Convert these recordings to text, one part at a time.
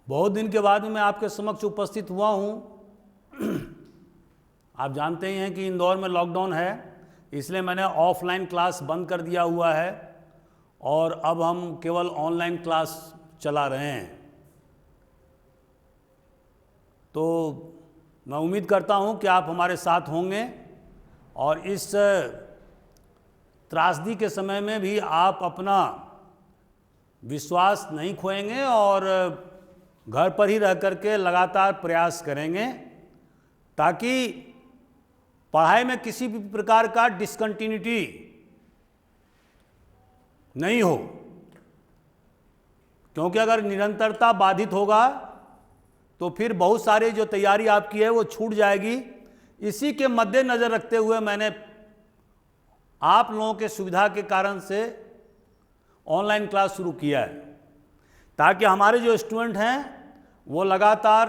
बहुत दिन के बाद मैं आपके समक्ष उपस्थित हुआ हूँ। आप जानते ही हैं कि इंदौर में लॉकडाउन है, इसलिए मैंने ऑफलाइन क्लास बंद कर दिया हुआ है और अब हम केवल ऑनलाइन क्लास चला रहे हैं। तो मैं उम्मीद करता हूँ कि आप हमारे साथ होंगे और इस त्रासदी के समय में भी आप अपना विश्वास नहीं खोएंगे और घर पर ही रह करके लगातार प्रयास करेंगे ताकि पढ़ाई में किसी भी प्रकार का डिसकंटिन्यूटी नहीं हो, क्योंकि अगर निरंतरता बाधित होगा तो फिर बहुत सारी जो तैयारी आपकी है वो छूट जाएगी। इसी के मद्देनज़र रखते हुए मैंने आप लोगों के सुविधा के कारण से ऑनलाइन क्लास शुरू किया है, ताकि हमारे जो स्टूडेंट हैं वो लगातार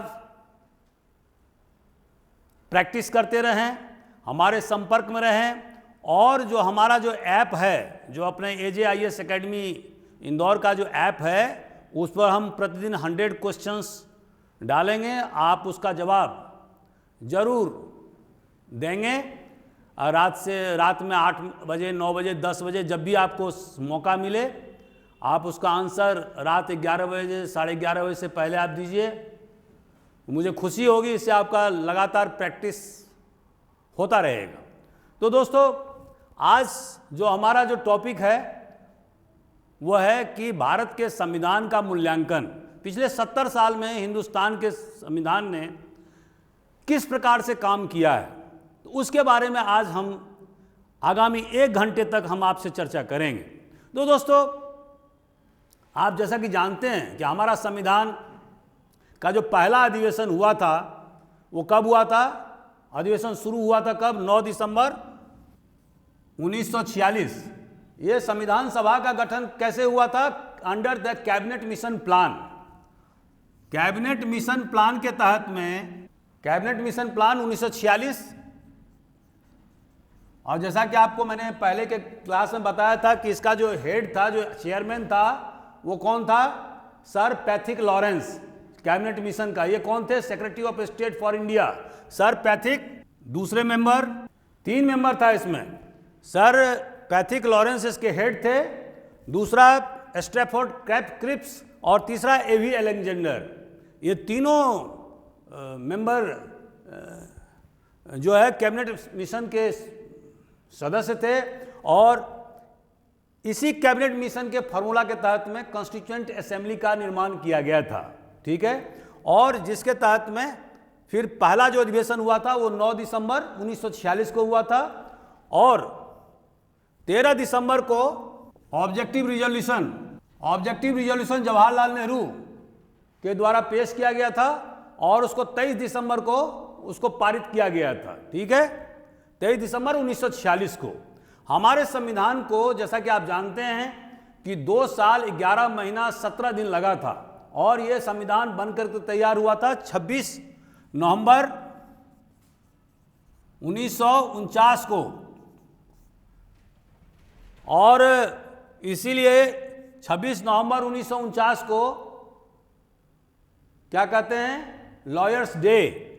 प्रैक्टिस करते रहें, हमारे संपर्क में रहें और जो हमारा जो ऐप है, जो अपने AJIS एकेडमी इंदौर का जो ऐप है, उस पर हम प्रतिदिन 100 क्वेश्चंस डालेंगे। आप उसका जवाब ज़रूर देंगे। रात में 8 बजे, 9 बजे, 10 बजे जब भी आपको मौका मिले आप उसका आंसर रात 11 बजे, 11:30 बजे से पहले आप दीजिए। मुझे खुशी होगी, इससे आपका लगातार प्रैक्टिस होता रहेगा। तो दोस्तों, आज जो हमारा जो टॉपिक है वो है कि भारत के संविधान का मूल्यांकन। पिछले 70 साल में हिंदुस्तान के संविधान ने किस प्रकार से काम किया है, तो उसके बारे में आज हम आगामी 1 घंटे तक हम आपसे चर्चा करेंगे। तो दोस्तों, आप जैसा कि जानते हैं कि हमारा संविधान का जो पहला अधिवेशन हुआ था वो कब हुआ था? अधिवेशन शुरू हुआ था कब? 9 दिसंबर 1946। ये संविधान सभा का गठन कैसे हुआ था? Under the cabinet mission plan. Cabinet mission plan के तहत में, कैबिनेट मिशन प्लान 1946। और जैसा कि आपको मैंने पहले के क्लास में बताया था कि इसका जो हेड था, जो चेयरमैन था, वो कौन था? Sir Pethick Lawrence. Cabinet mission का ये कौन थे? Secretary of state for India sir Pethick. दूसरे मेंबर, 3 मेंबर था इसमें। सर पैथिक लॉरेंस इसके हेड थे, दूसरा स्ट्रैफोर्ड क्रिप्स और तीसरा एवी अलेक्जेंडर। ये तीनों मेंबर जो है कैबिनेट मिशन के सदस्य थे और इसी कैबिनेट मिशन के फॉर्मूला के तहत में कॉन्स्टिट्यूएंट असेंबली का निर्माण किया गया था। ठीक है। और जिसके तहत में फिर पहला जो अधिवेशन हुआ था वो 9 दिसंबर 1946 को हुआ था और 13 दिसंबर को ऑब्जेक्टिव रिजोल्यूशन जवाहरलाल नेहरू के द्वारा पेश किया गया था और उसको 23 दिसंबर को उसको पारित किया गया था। ठीक है, 23 दिसंबर 1946 को। हमारे संविधान को, जैसा कि आप जानते हैं कि 2 साल 11 महीना 17 दिन लगा था और यह संविधान बनकर के तैयार हुआ था 26 नवंबर 1949 को। और इसीलिए 26 नवंबर 1949 को क्या कहते हैं? Lawyers day.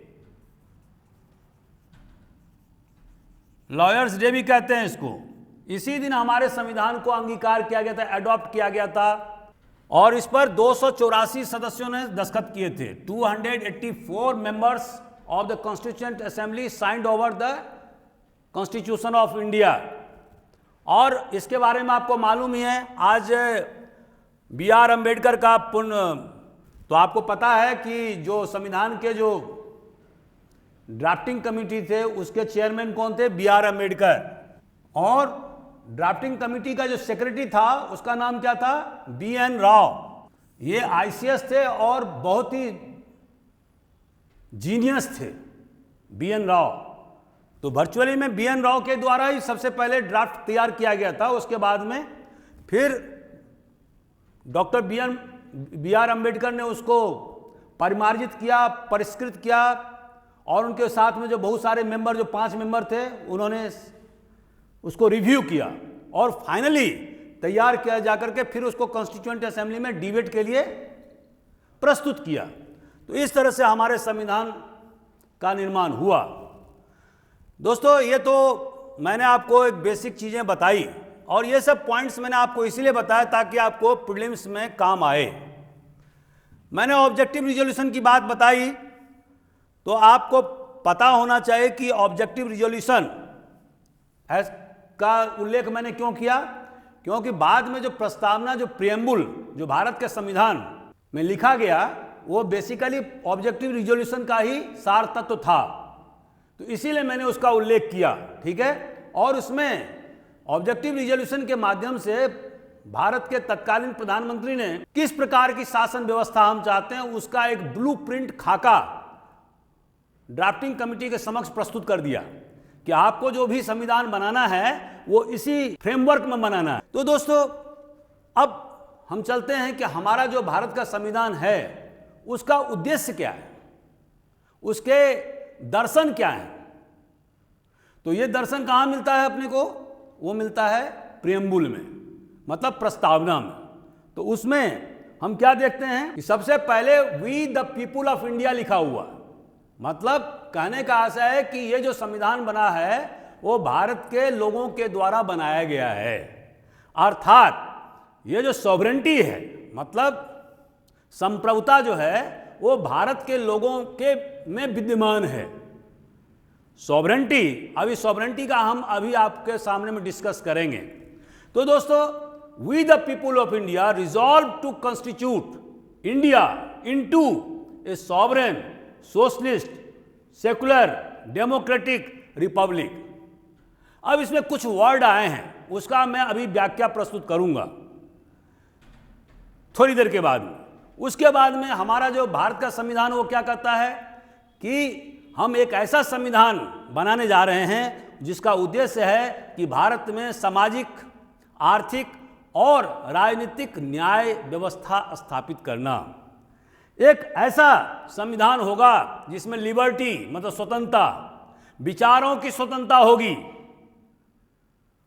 लॉयर्स डे भी कहते हैं इसको। इसी दिन हमारे संविधान को अंगीकार किया गया था, अडॉप्ट किया गया था और इस पर 284 सदस्यों ने दस्तखत किए थे। 284 members of the constituent assembly signed over the constitution of India. और इसके बारे में आपको मालूम ही है, आज BR अम्बेडकर का पुण्य, तो आपको पता है कि जो संविधान के जो ड्राफ्टिंग कमेटी थे उसके चेयरमैन कौन थे? BR अम्बेडकर। और ड्राफ्टिंग कमेटी का जो सेक्रेटरी था उसका नाम क्या था? BN राव। ये ICS थे और बहुत ही जीनियस थे BN राव। तो वर्चुअली में BN राव के द्वारा ही सबसे पहले ड्राफ्ट तैयार किया गया था। उसके बाद में फिर डॉक्टर BR अम्बेडकर ने उसको परिमार्जित किया, परिष्कृत किया और उनके साथ में जो बहुत सारे मेंबर, जो 5 मेंबर थे, उन्होंने उसको रिव्यू किया और फाइनली तैयार किया जाकर के फिर उसको कॉन्स्टिट्यूएंट असेंबली में डिबेट के लिए प्रस्तुत किया। तो इस तरह से हमारे संविधान का निर्माण हुआ। दोस्तों, ये तो मैंने आपको एक बेसिक चीज़ें बताई, और ये सब पॉइंट्स मैंने आपको इसीलिए बताया ताकि आपको प्रीलिम्स में काम आए। मैंने ऑब्जेक्टिव रिजोल्यूशन की बात बताई, तो आपको पता होना चाहिए कि ऑब्जेक्टिव रिजोल्यूशन का उल्लेख मैंने क्यों किया, क्योंकि बाद में जो प्रस्तावना, जो प्रियम्बुल जो भारत के संविधान में लिखा गया, वो बेसिकली ऑब्जेक्टिव रिजोल्यूशन का ही सार तत्व था। तो इसीलिए मैंने उसका उल्लेख किया, ठीक है। और उसमें ऑब्जेक्टिव रिजोल्यूशन के माध्यम से भारत के तत्कालीन प्रधानमंत्री ने किस प्रकार की शासन व्यवस्था हम चाहते हैं, उसका एक ब्लूप्रिंट खाका ड्राफ्टिंग कमेटी के समक्ष प्रस्तुत कर दिया कि आपको जो भी संविधान बनाना है वो इसी फ्रेमवर्क में बनाना है। तो दोस्तों, अब हम चलते हैं कि हमारा जो भारत का संविधान है उसका उद्देश्य क्या है, उसके दर्शन क्या है। तो ये दर्शन कहाँ मिलता है अपने को? वो मिलता है प्रियम्बुल में, मतलब प्रस्तावना में। तो उसमें हम क्या देखते हैं कि सबसे पहले we the people of India लिखा हुआ, मतलब कहने का आशय है कि ये जो संविधान बना है वो भारत के लोगों के द्वारा बनाया गया है। अर्थात ये जो सॉवरेंटी है, मतलब संप्रभुता जो है, वो भारत के लोगों के में विद्यमान है। सॉवरेंटी, अभी सॉवरेंटी का हम अभी आपके सामने में डिस्कस करेंगे। तो दोस्तों, we the people of India resolve to constitute India into a sovereign socialist secular democratic republic. अब इसमें कुछ वर्ड आए हैं, उसका मैं अभी व्याख्या प्रस्तुत करूंगा थोड़ी देर के बाद में। उसके बाद में हमारा जो भारत का संविधान वो क्या कहता है कि हम एक ऐसा संविधान बनाने जा रहे हैं जिसका उद्देश्य है कि भारत में सामाजिक, आर्थिक और राजनीतिक न्याय व्यवस्था स्थापित करना। एक ऐसा संविधान होगा जिसमें लिबर्टी, मतलब स्वतंत्रता, विचारों की स्वतंत्रता होगी।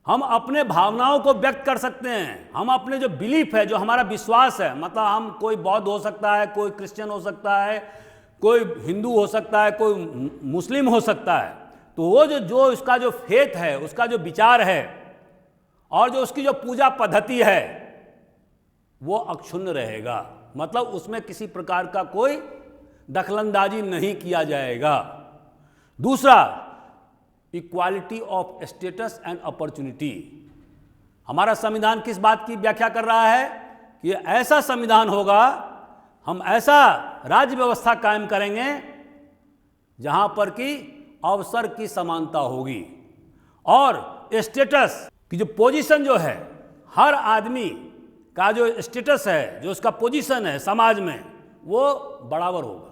हम अपने भावनाओं को व्यक्त कर सकते हैं, हम अपने जो बिलीफ है, जो हमारा विश्वास है, मतलब हम, कोई बौद्ध हो सकता है, कोई क्रिश्चियन हो सकता है, कोई हिंदू हो सकता है, कोई मुस्लिम हो सकता है। तो वो जो उसका जो फेथ है, उसका जो विचार है और जो उसकी जो पूजा पद्धति है वो अक्षुण्ण रहेगा, मतलब उसमें किसी प्रकार का कोई दखलंदाजी नहीं किया जाएगा। दूसरा, equality of status and opportunity. हमारा संविधान किस बात की व्याख्या कर रहा है कि ऐसा संविधान होगा, हम ऐसा राज्य व्यवस्था कायम करेंगे जहां पर कि अवसर की समानता होगी और स्टेटस की जो पोजीशन जो है, हर आदमी का जो स्टेटस है, जो उसका पोजीशन है समाज में, वो बराबर होगा।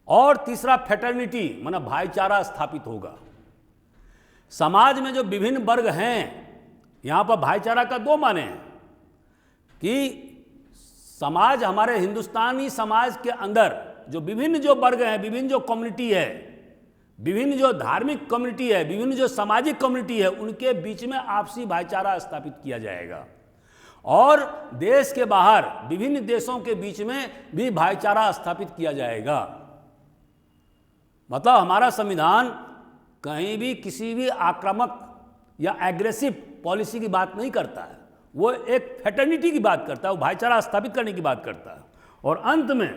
और तीसरा, फ्रेटर्निटी, माना भाईचारा स्थापित होगा। समाज में जो विभिन्न वर्ग हैं, यहां पर भाईचारा का दो माने हैं कि समाज, हमारे हिंदुस्तानी समाज के अंदर जो विभिन्न जो वर्ग हैं, विभिन्न जो कम्युनिटी है, विभिन्न जो धार्मिक कम्युनिटी है, विभिन्न जो सामाजिक कम्युनिटी है, उनके बीच में आपसी भाईचारा स्थापित किया जाएगा। और देश के बाहर विभिन्न देशों के बीच में भी भाईचारा स्थापित किया जाएगा। मतलब हमारा संविधान कहीं भी किसी भी आक्रामक या एग्रेसिव पॉलिसी की बात नहीं करता है, वो एक फ्रेटर्निटी की बात करता है, वो भाईचारा स्थापित करने की बात करता है। और अंत में,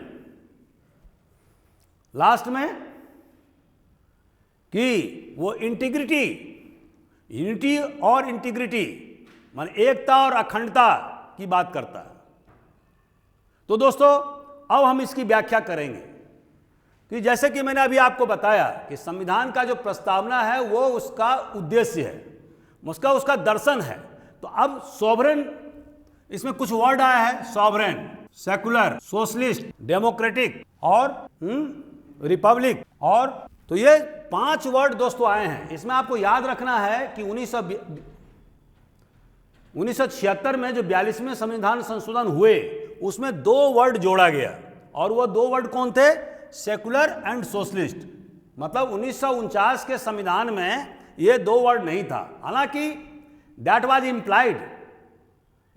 लास्ट में, कि वो इंटीग्रिटी, यूनिटी और इंटीग्रिटी, माने एकता और अखंडता की बात करता है। तो दोस्तों, अब हम इसकी व्याख्या करेंगे कि जैसे कि मैंने अभी आपको बताया कि संविधान का जो प्रस्तावना है वो उसका उद्देश्य है, उसका दर्शन है। तो अब सॉवरेन, इसमें कुछ वर्ड आया है, सॉवरेन, सेकुलर, सोशलिस्ट, डेमोक्रेटिक और रिपब्लिक। और तो ये 5 वर्ड दोस्तों आए हैं। इसमें आपको याद रखना है कि 1976 में जो 42वें संविधान संशोधन हुए, उसमें 2 वर्ड जोड़ा गया, और वो 2 वर्ड कौन थे? Secular and socialist. मतलब 1949 के संविधान में ये 2 वर्ड नहीं था, हालांकि दैट वाज इम्प्लाइड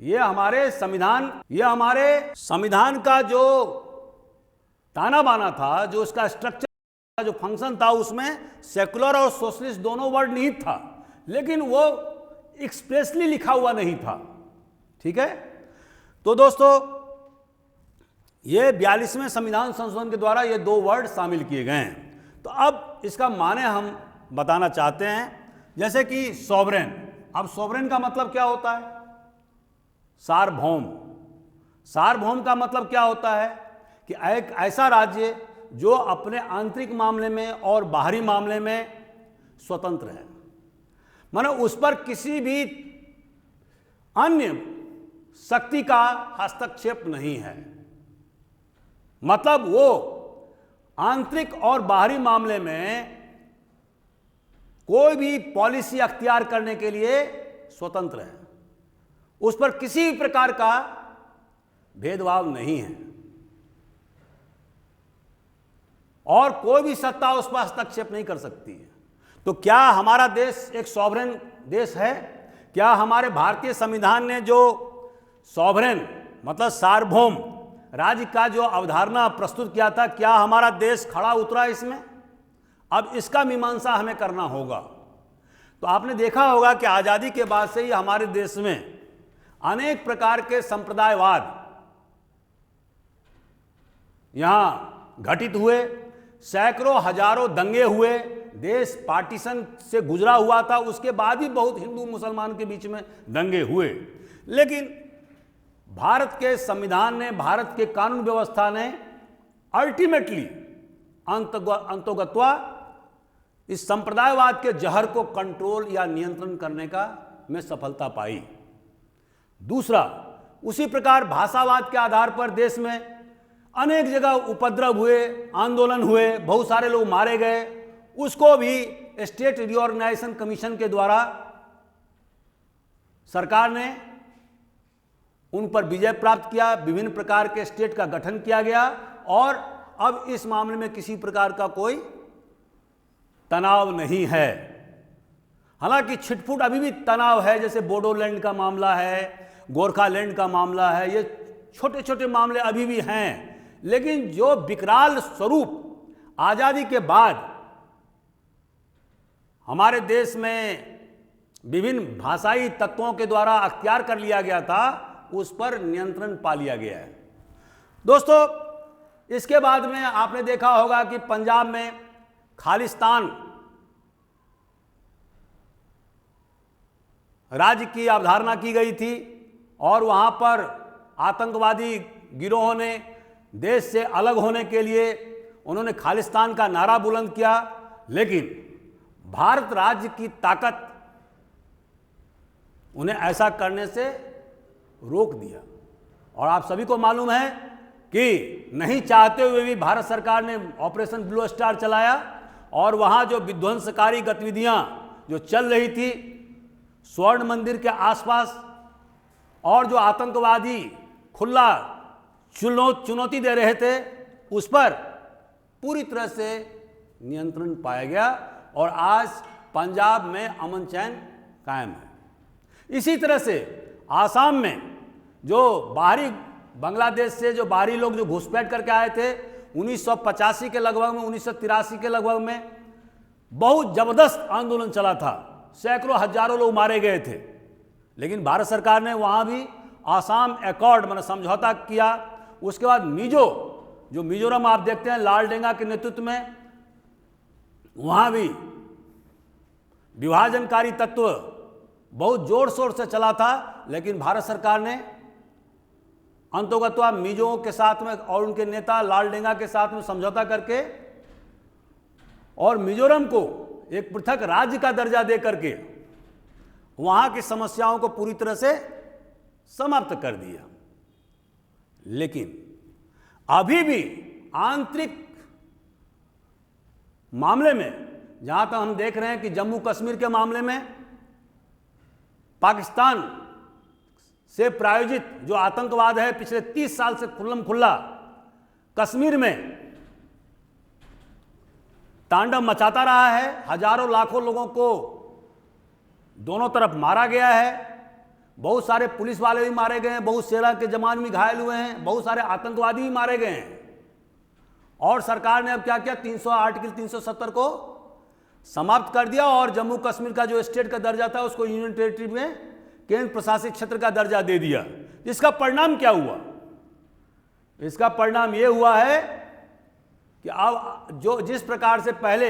ये हमारे संविधान का जो ताना बाना था, जो उसका स्ट्रक्चर का जो फंक्शन था, उसमें सेकुलर और सोशलिस्ट दोनों वर्ड निहित था, लेकिन वो एक्सप्रेसली लिखा हुआ नहीं था। ठीक है, तो दोस्तों ये 42वें संविधान संशोधन के द्वारा ये दो वर्ड शामिल किए गए हैं। तो अब इसका माने हम बताना चाहते हैं, जैसे कि सॉवरेन। अब सॉवरेन का मतलब क्या होता है? सार्वभौम। सार्वभौम का मतलब क्या होता है कि एक ऐसा राज्य जो अपने आंतरिक मामले में और बाहरी मामले में स्वतंत्र है, माने उस पर किसी भी अन्य शक्ति का हस्तक्षेप नहीं है। मतलब वो आंतरिक और बाहरी मामले में कोई भी पॉलिसी अख्तियार करने के लिए स्वतंत्र है, उस पर किसी भी प्रकार का भेदभाव नहीं है और कोई भी सत्ता उस पर हस्तक्षेप नहीं कर सकती है। तो क्या हमारा देश एक सॉवरेन देश है? क्या हमारे भारतीय संविधान ने जो सॉवरेन मतलब सार्वभौम राज्य का जो अवधारणा प्रस्तुत किया था, क्या हमारा देश खड़ा उतरा इसमें? अब इसका मीमांसा हमें करना होगा। तो आपने देखा होगा कि आज़ादी के बाद से ही हमारे देश में अनेक प्रकार के संप्रदायवाद यहां घटित हुए, सैकड़ों हजारों दंगे हुए, देश पार्टीशन से गुजरा हुआ था, उसके बाद भी बहुत हिंदू मुसलमान के बीच में दंगे हुए। लेकिन भारत के संविधान ने, भारत के कानून व्यवस्था ने अल्टीमेटली अंतोगत्वा इस संप्रदायवाद के जहर को कंट्रोल या नियंत्रण करने का में सफलता पाई। दूसरा, उसी प्रकार भाषावाद के आधार पर देश में अनेक जगह उपद्रव हुए, आंदोलन हुए, बहुत सारे लोग मारे गए, उसको भी स्टेट रिऑर्गेनाइजेशन कमीशन के द्वारा सरकार ने उन पर विजय प्राप्त किया, विभिन्न प्रकार के स्टेट का गठन किया गया और अब इस मामले में किसी प्रकार का कोई तनाव नहीं है। हालांकि छिटपुट अभी भी तनाव है, जैसे बोडोलैंड का मामला है, गोरखालैंड का मामला है, ये छोटे छोटे मामले अभी भी हैं। लेकिन जो विकराल स्वरूप आज़ादी के बाद हमारे देश में विभिन्न भाषाई तत्वों के द्वारा अख्तियार कर लिया गया था, उस पर नियंत्रण पा लिया गया है। दोस्तों, इसके बाद में आपने देखा होगा कि पंजाब में खालिस्तान राज्य की अवधारणा की गई थी और वहां पर आतंकवादी गिरोहों ने देश से अलग होने के लिए उन्होंने खालिस्तान का नारा बुलंद किया, लेकिन भारत राज्य की ताकत उन्हें ऐसा करने से रोक दिया। और आप सभी को मालूम है कि नहीं चाहते हुए भी भारत सरकार ने ऑपरेशन ब्लू स्टार चलाया और वहां जो विध्वंसकारी गतिविधियां जो चल रही थी स्वर्ण मंदिर के आसपास और जो आतंकवादी खुला चुनौती दे रहे थे, उस पर पूरी तरह से नियंत्रण पाया गया और आज पंजाब में अमन चैन कायम है। इसी तरह से आसाम में जो बाहरी बांग्लादेश से जो बाहरी लोग जो घुसपैठ करके आए थे 1985 के लगभग में, 1983 के लगभग में बहुत जबरदस्त आंदोलन चला था, सैकड़ों हजारों लोग मारे गए थे। लेकिन भारत सरकार ने वहाँ भी आसाम एकॉर्ड मतलब समझौता किया। उसके बाद मिजोरम आप देखते हैं लालडेंगा के नेतृत्व में, वहाँ भी विभाजनकारी तत्व बहुत जोर शोर से चला था, लेकिन भारत सरकार ने अंतोगत्वा मिजो के साथ में और उनके नेता लालडेंगा के साथ में समझौता करके और मिजोरम को एक पृथक राज्य का दर्जा दे करके वहां की समस्याओं को पूरी तरह से समाप्त कर दिया। लेकिन अभी भी आंतरिक मामले में जहां तक हम देख रहे हैं कि जम्मू कश्मीर के मामले में पाकिस्तान से प्रायोजित जो आतंकवाद है पिछले 30 साल से खुल्लम खुल्ला कश्मीर में तांडव मचाता रहा है। हजारों लाखों लोगों को दोनों तरफ मारा गया है। बहुत सारे पुलिस वाले भी मारे गए हैं, बहुत सेना के जवान भी घायल हुए हैं, बहुत सारे आतंकवादी भी मारे गए हैं। और सरकार ने अब क्या किया, 308 370 को समाप्त कर दिया और जम्मू कश्मीर का जो स्टेट का दर्जा था उसको यूनियन टेरिटरी में केंद्र प्रशासित क्षेत्र का दर्जा दे दिया। इसका परिणाम क्या हुआ? इसका परिणाम यह हुआ है कि अब जिस प्रकार से पहले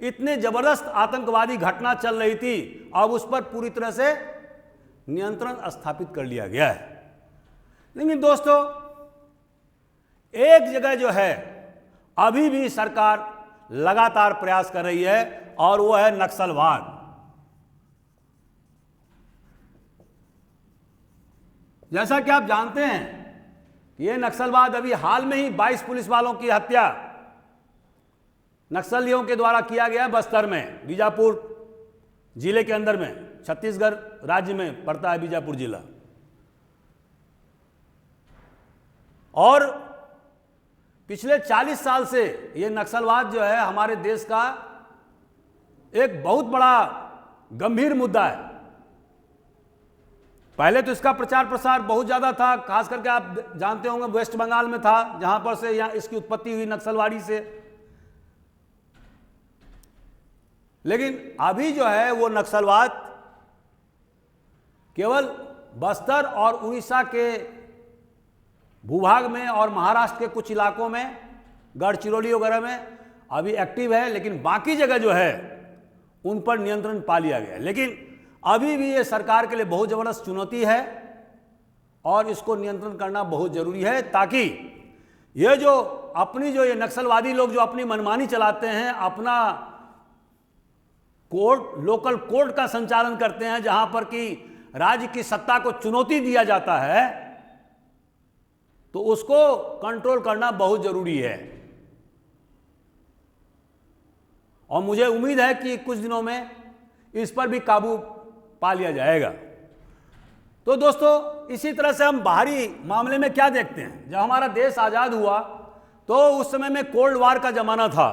इतने जबरदस्त आतंकवादी घटना चल रही थी, अब उस पर पूरी तरह से नियंत्रण स्थापित कर लिया गया है। लेकिन दोस्तों, एक जगह जो है अभी भी सरकार लगातार प्रयास कर रही है और वो है नक्सलवाद। जैसा कि आप जानते हैं कि ये नक्सलवाद अभी हाल में ही 22 पुलिस वालों की हत्या नक्सलियों के द्वारा किया गया बस्तर में, बीजापुर जिले के अंदर में, छत्तीसगढ़ राज्य में पड़ता है बीजापुर जिला। और पिछले 40 साल से ये नक्सलवाद जो है हमारे देश का एक बहुत बड़ा गंभीर मुद्दा है। पहले तो इसका प्रचार प्रसार बहुत ज्यादा था, खास करके आप जानते होंगे वेस्ट बंगाल में था, जहां पर से यहाँ इसकी उत्पत्ति हुई नक्सलवादी से। लेकिन अभी जो है वो नक्सलवाद केवल बस्तर और उड़ीसा के भूभाग में और महाराष्ट्र के कुछ इलाकों में, गढ़चिरौली वगैरह में अभी एक्टिव है, लेकिन बाकी जगह जो है उन पर नियंत्रण पा लिया गया। लेकिन अभी भी ये सरकार के लिए बहुत जबरदस्त चुनौती है और इसको नियंत्रण करना बहुत जरूरी है, ताकि ये जो अपनी जो ये नक्सलवादी लोग जो अपनी मनमानी चलाते हैं, अपना कोर्ट, लोकल कोर्ट का संचालन करते हैं, जहां पर कि राज्य की सत्ता को चुनौती दिया जाता है, तो उसको कंट्रोल करना बहुत जरूरी है। और मुझे उम्मीद है कि कुछ दिनों में इस पर भी काबू पा लिया जाएगा। तो दोस्तों, इसी तरह से हम बाहरी मामले में क्या देखते हैं, जब हमारा देश आजाद हुआ तो उस समय में कोल्ड वार का जमाना था।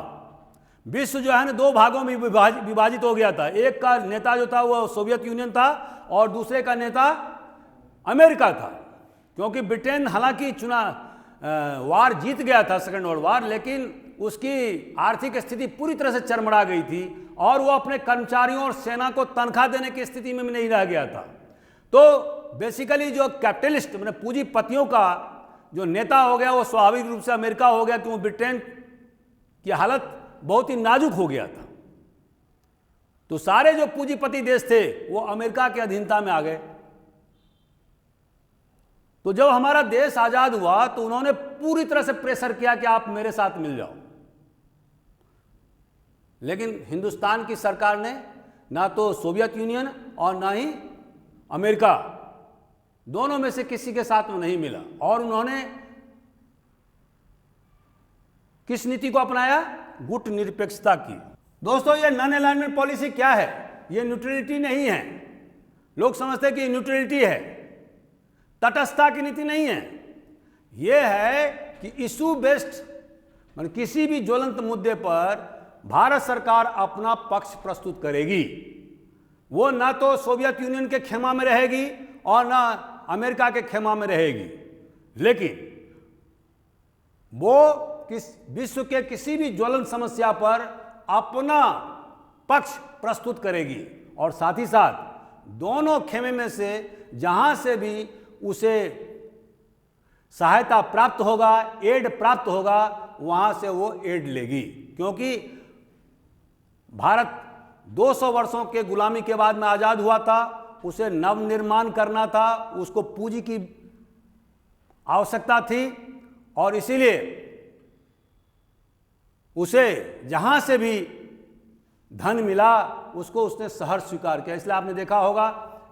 विश्व जो है ना दो भागों में विभाजित हो गया था। एक का नेता जो था वो सोवियत यूनियन था और दूसरे का नेता अमेरिका था, क्योंकि ब्रिटेन हालांकि वार जीत गया था, सेकेंड वर्ल्ड वार, लेकिन उसकी आर्थिक स्थिति पूरी तरह से चरमरा गई थी और वो अपने कर्मचारियों और सेना को तनख्वाह देने की स्थिति में भी नहीं रह गया था। तो बेसिकली जो कैपिटलिस्ट मैंने पूंजीपतियों का जो नेता हो गया वो स्वाभाविक रूप से अमेरिका हो गया, क्योंकि ब्रिटेन की हालत बहुत ही नाजुक हो गया था। तो सारे जो पूंजीपति देश थे वो अमेरिका के अधीनता में आ गए। तो जब हमारा देश आजाद हुआ तो उन्होंने पूरी तरह से प्रेशर किया कि आप मेरे साथ मिल जाओ, लेकिन हिंदुस्तान की सरकार ने ना तो सोवियत यूनियन और ना ही अमेरिका, दोनों में से किसी के साथ में नहीं मिला। और उन्होंने किस नीति को अपनाया? गुट निरपेक्षता की। दोस्तों, ये नॉन अलाइनमेंट पॉलिसी क्या है? ये न्यूट्रलिटी नहीं है। लोग समझते हैं कि न्यूट्रलिटी है, तटस्थता की नीति नहीं है। यह है कि इशू बेस्ड, मतलब किसी भी ज्वलंत मुद्दे पर भारत सरकार अपना पक्ष प्रस्तुत करेगी। वो ना तो सोवियत यूनियन के खेमा में रहेगी और ना अमेरिका के खेमा में रहेगी, लेकिन वो विश्व के किसी भी ज्वलंत समस्या पर अपना पक्ष प्रस्तुत करेगी और साथ ही साथ दोनों खेमे में से जहां से भी उसे सहायता प्राप्त होगा, एड प्राप्त होगा, वहां से वो एड लेगी। क्योंकि भारत 200 वर्षों के गुलामी के बाद में आजाद हुआ था, उसे नवनिर्माण करना था, उसको पूंजी की आवश्यकता थी और इसीलिए उसे जहां से भी धन मिला उसको उसने सहर्ष स्वीकार किया। इसलिए आपने देखा होगा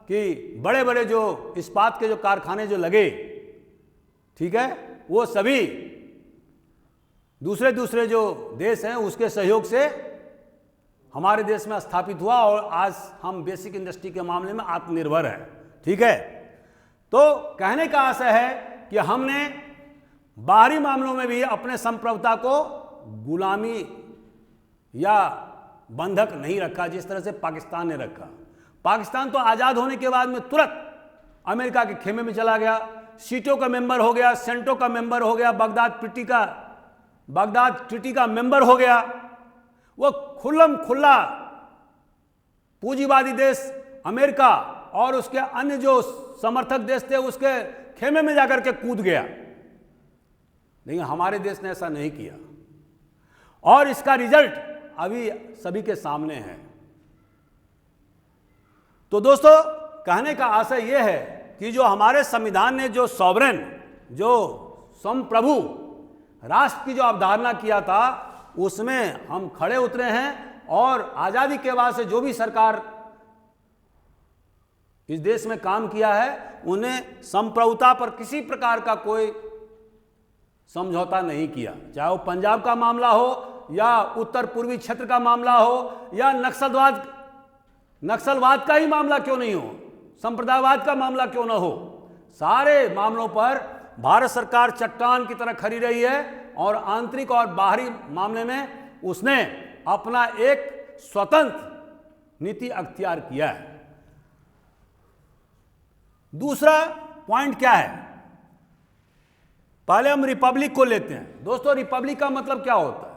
कि बड़े बड़े जो इस्पात के जो कारखाने जो लगे, ठीक है, वो सभी दूसरे दूसरे जो देश हैं उसके सहयोग से हमारे देश में स्थापित हुआ और आज हम बेसिक इंडस्ट्री के मामले में आत्मनिर्भर हैं। ठीक है, तो कहने का आशय है कि हमने बाहरी मामलों में भी अपने संप्रभुता को गुलामी या बंधक नहीं रखा, जिस तरह से पाकिस्तान ने रखा। पाकिस्तान तो आजाद होने के बाद में तुरंत अमेरिका के खेमे में चला गया, सीटों का मेंबर हो गया, सेंटो का मेंबर हो गया, बगदाद ट्रीटी का मेंबर हो गया। वो खुल्लम खुल्ला पूंजीवादी देश अमेरिका और उसके अन्य जो समर्थक देश थे उसके खेमे में जाकर के कूद गया। लेकिन हमारे देश ने ऐसा नहीं किया और इसका रिजल्ट अभी सभी के सामने है। तो दोस्तों, कहने का आशय यह है कि जो हमारे संविधान ने जो सॉवरेन, जो संप्रभु राष्ट्र की जो अवधारणा किया था, उसमें हम खड़े उतरे हैं और आज़ादी के बाद से जो भी सरकार इस देश में काम किया है, उन्हें संप्रभुता पर किसी प्रकार का कोई समझौता नहीं किया। चाहे वो पंजाब का मामला हो या उत्तर पूर्वी क्षेत्र का मामला हो या नक्सलवाद का ही मामला क्यों नहीं हो, संप्रदायवाद का मामला क्यों ना हो, सारे मामलों पर भारत सरकार चट्टान की तरह खड़ी रही है और आंतरिक और बाहरी मामले में उसने अपना एक स्वतंत्र नीति अख्तियार किया है। दूसरा पॉइंट क्या है, पहले हम रिपब्लिक को लेते हैं। दोस्तों, रिपब्लिक का मतलब क्या होता है?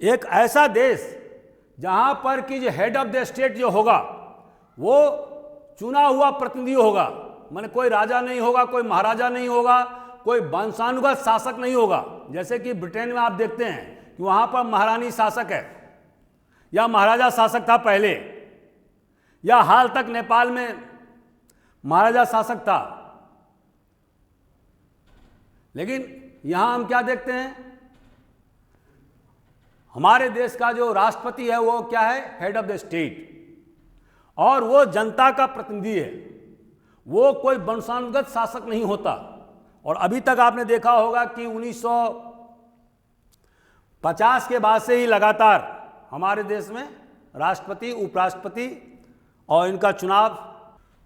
एक ऐसा देश जहां पर कि जो हेड ऑफ द स्टेट जो होगा वो चुना हुआ प्रतिनिधि होगा, माने कोई राजा नहीं होगा, कोई महाराजा नहीं होगा, कोई वंशानुगत शासक नहीं होगा। जैसे कि ब्रिटेन में आप देखते हैं कि वहां पर महारानी शासक है या महाराजा शासक था पहले, या हाल तक नेपाल में महाराजा शासक था। लेकिन यहां हम क्या देखते हैं, हमारे देश का जो राष्ट्रपति है वो क्या है? हेड ऑफ द स्टेट, और वो जनता का प्रतिनिधि है, वो कोई वंशानुगत शासक नहीं होता। और अभी तक आपने देखा होगा कि 1950 के बाद से ही लगातार हमारे देश में राष्ट्रपति, उपराष्ट्रपति और इनका चुनाव,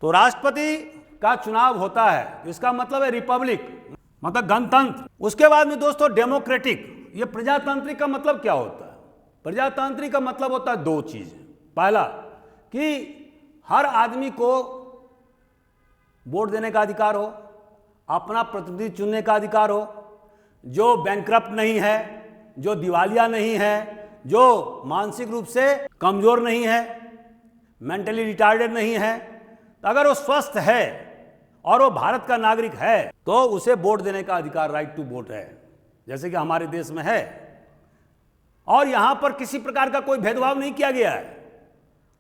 तो राष्ट्रपति का चुनाव होता है, इसका मतलब है रिपब्लिक, मतलब गणतंत्र। उसके बाद में दोस्तों डेमोक्रेटिक, ये प्रजातांत्रिक का मतलब क्या होता है? प्रजातांत्रिक का मतलब होता है दो चीजें। पहला कि हर आदमी को वोट देने का अधिकार हो, अपना प्रतिनिधि चुनने का अधिकार हो, जो बैंकरप्ट नहीं है, जो दिवालिया नहीं है, जो मानसिक रूप से कमजोर नहीं है, मेंटली रिटार्डेड नहीं है, तो अगर वो स्वस्थ है और वो भारत का नागरिक है तो उसे वोट देने का अधिकार, राइट टू वोट है, जैसे कि हमारे देश में है। और यहां पर किसी प्रकार का कोई भेदभाव नहीं किया गया है,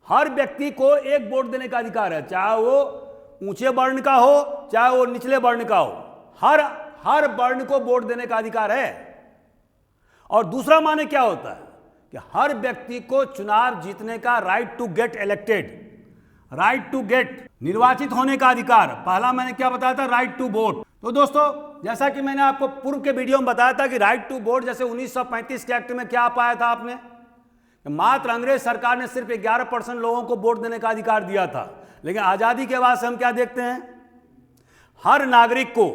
हर व्यक्ति को एक वोट देने का अधिकार है, चाहे वो ऊंचे वर्ण का हो चाहे वो निचले वर्ण का हो, हर वर्ण को वोट देने का अधिकार है। और दूसरा माने क्या होता है कि हर व्यक्ति को चुनाव जीतने का, right to get elected, right to get, निर्वाचित होने का अधिकार। पहला मैंने क्या बताया था? Right to vote. तो दोस्तों, जैसा कि मैंने आपको पूर्व के वीडियो में बताया था कि राइट टू वोट, जैसे 1935 के एक्ट में क्या पाया था आपने, मात्र अंग्रेज सरकार ने सिर्फ 11% लोगों को वोट देने का अधिकार दिया था। लेकिन आजादी के बाद से हम क्या देखते हैं, हर नागरिक को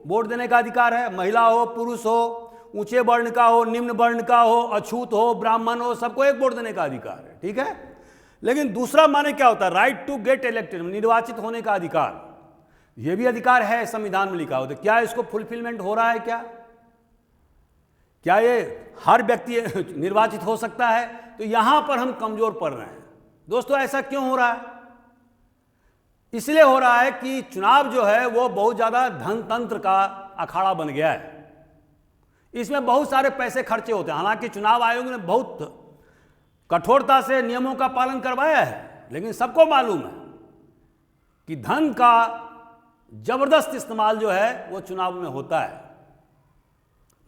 वोट देने का अधिकार है, महिला हो, पुरुष हो, ऊंचे वर्ण का हो, निम्न वर्ण का हो, अछूत हो, ब्राह्मण हो, सबको एक वोट देने का अधिकार है। ठीक है। लेकिन दूसरा माने क्या होता है? राइट टू गेट इलेक्टेड, निर्वाचित होने का अधिकार। यह भी अधिकार है, संविधान में लिखा होता है। क्या इसको फुलफिलमेंट हो रहा है? क्या ये हर व्यक्ति निर्वाचित हो सकता है? तो यहां पर हम कमजोर पड़ रहे हैं। दोस्तों, ऐसा क्यों हो रहा है? इसलिए हो रहा है कि चुनाव जो है वो बहुत ज्यादा धनतंत्र का अखाड़ा बन गया है। इसमें बहुत सारे पैसे खर्चे होते हैं। हालांकि चुनाव आयोग ने बहुत कठोरता से नियमों का पालन करवाया है, लेकिन सबको मालूम है कि धन का जबरदस्त इस्तेमाल जो है वो चुनाव में होता है।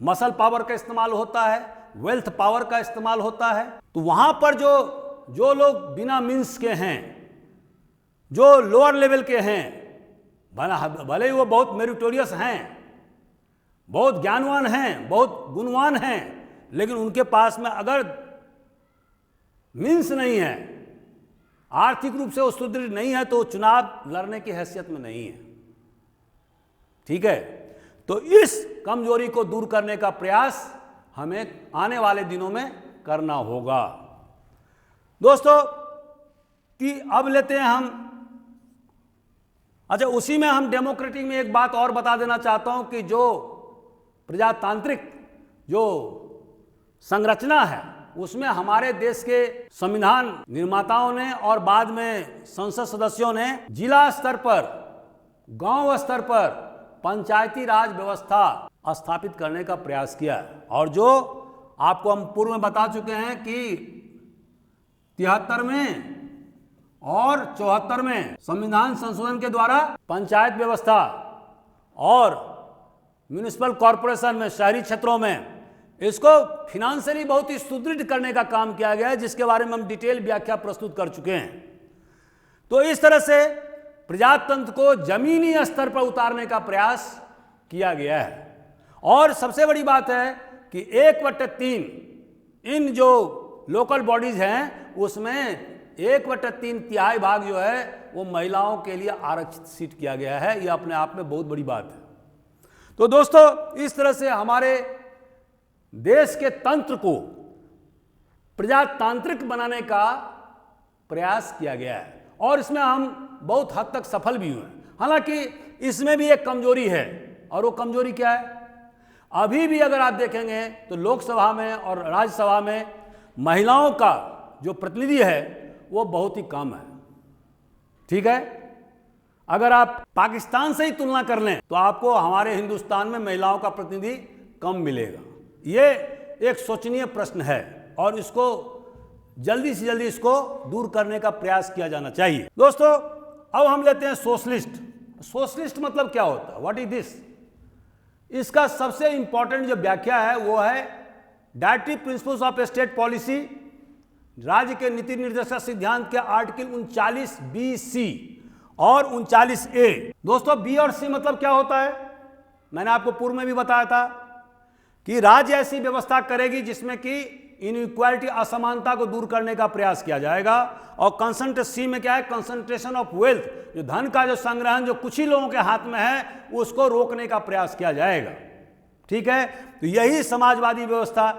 मसल पावर का इस्तेमाल होता है, वेल्थ पावर का इस्तेमाल होता है। तो वहां पर जो लोग बिना मीन्स के हैं, जो लोअर लेवल के हैं, भले ही वो बहुत मेरिटोरियस हैं, बहुत ज्ञानवान हैं, बहुत गुणवान हैं, लेकिन उनके पास में अगर मीन्स नहीं है, आर्थिक रूप से वो सुदृढ़ नहीं है, तो चुनाव लड़ने की हैसियत में नहीं है। ठीक है। तो इस कमजोरी को दूर करने का प्रयास हमें आने वाले दिनों में करना होगा। दोस्तों, कि अब लेते हैं हम अच्छा, उसी में हम डेमोक्रेटिक में एक बात और बता देना चाहता हूं कि जो प्रजातांत्रिक जो संरचना है उसमें हमारे देश के संविधान निर्माताओं ने और बाद में संसद सदस्यों ने जिला स्तर पर, गांव स्तर पर पंचायती राज व्यवस्था स्थापित करने का प्रयास किया है। और जो आपको हम पूर्व में बता चुके हैं कि 73 में और 74 में संविधान संशोधन के द्वारा पंचायत व्यवस्था और म्युनिसिपल कॉरपोरेशन में, शहरी क्षेत्रों में इसको फिनेंशियली बहुत ही सुदृढ़ करने का काम किया गया है, जिसके बारे में हम डिटेल व्याख्या प्रस्तुत कर चुके हैं। तो इस तरह से प्रजातंत्र को जमीनी स्तर पर उतारने का प्रयास किया गया है। और सबसे बड़ी बात है कि 1/3 इन जो लोकल बॉडीज हैं उसमें 1/3 तिहाई भाग जो है वो महिलाओं के लिए आरक्षित सीट किया गया है। यह अपने आप में बहुत बड़ी बात है। तो दोस्तों, इस तरह से हमारे देश के तंत्र को प्रजातांत्रिक बनाने का प्रयास किया गया है और इसमें हम बहुत हद तक सफल भी हुए। हालांकि इसमें भी एक कमजोरी है, और वो कमजोरी क्या है? अभी भी अगर आप देखेंगे तो लोकसभा में और राज्यसभा में महिलाओं का जो प्रतिनिधि है वो बहुत ही कम है। ठीक है, अगर आप पाकिस्तान से ही तुलना कर लें तो आपको हमारे हिंदुस्तान में महिलाओं का प्रतिनिधि कम मिलेगा। ये एक सोचनीय प्रश्न है और इसको जल्दी से जल्दी इसको दूर करने का प्रयास किया जाना चाहिए। दोस्तों, अब हम लेते हैं सोशलिस्ट। सोशलिस्ट मतलब क्या होता है? What is this? इसका सबसे इंपॉर्टेंट जो व्याख्या है वो है directive principles of state policy, राज्य के नीति निर्देशक सिद्धांत के आर्टिकल 39B(c) और 39A। दोस्तों, बी और सी मतलब क्या होता है? मैंने आपको पूर्व में भी बताया था कि राज्य ऐसी व्यवस्था करेगी जिसमें कि इनइक्वालिटी, असमानता को दूर करने का प्रयास किया जाएगा। और कंसंट्रेशन सी में क्या है? कंसंट्रेशन ऑफ वेल्थ, जो धन का जो संग्रहण जो कुछ ही लोगों के हाथ में है उसको रोकने का प्रयास किया जाएगा। ठीक है, तो यही समाजवादी व्यवस्था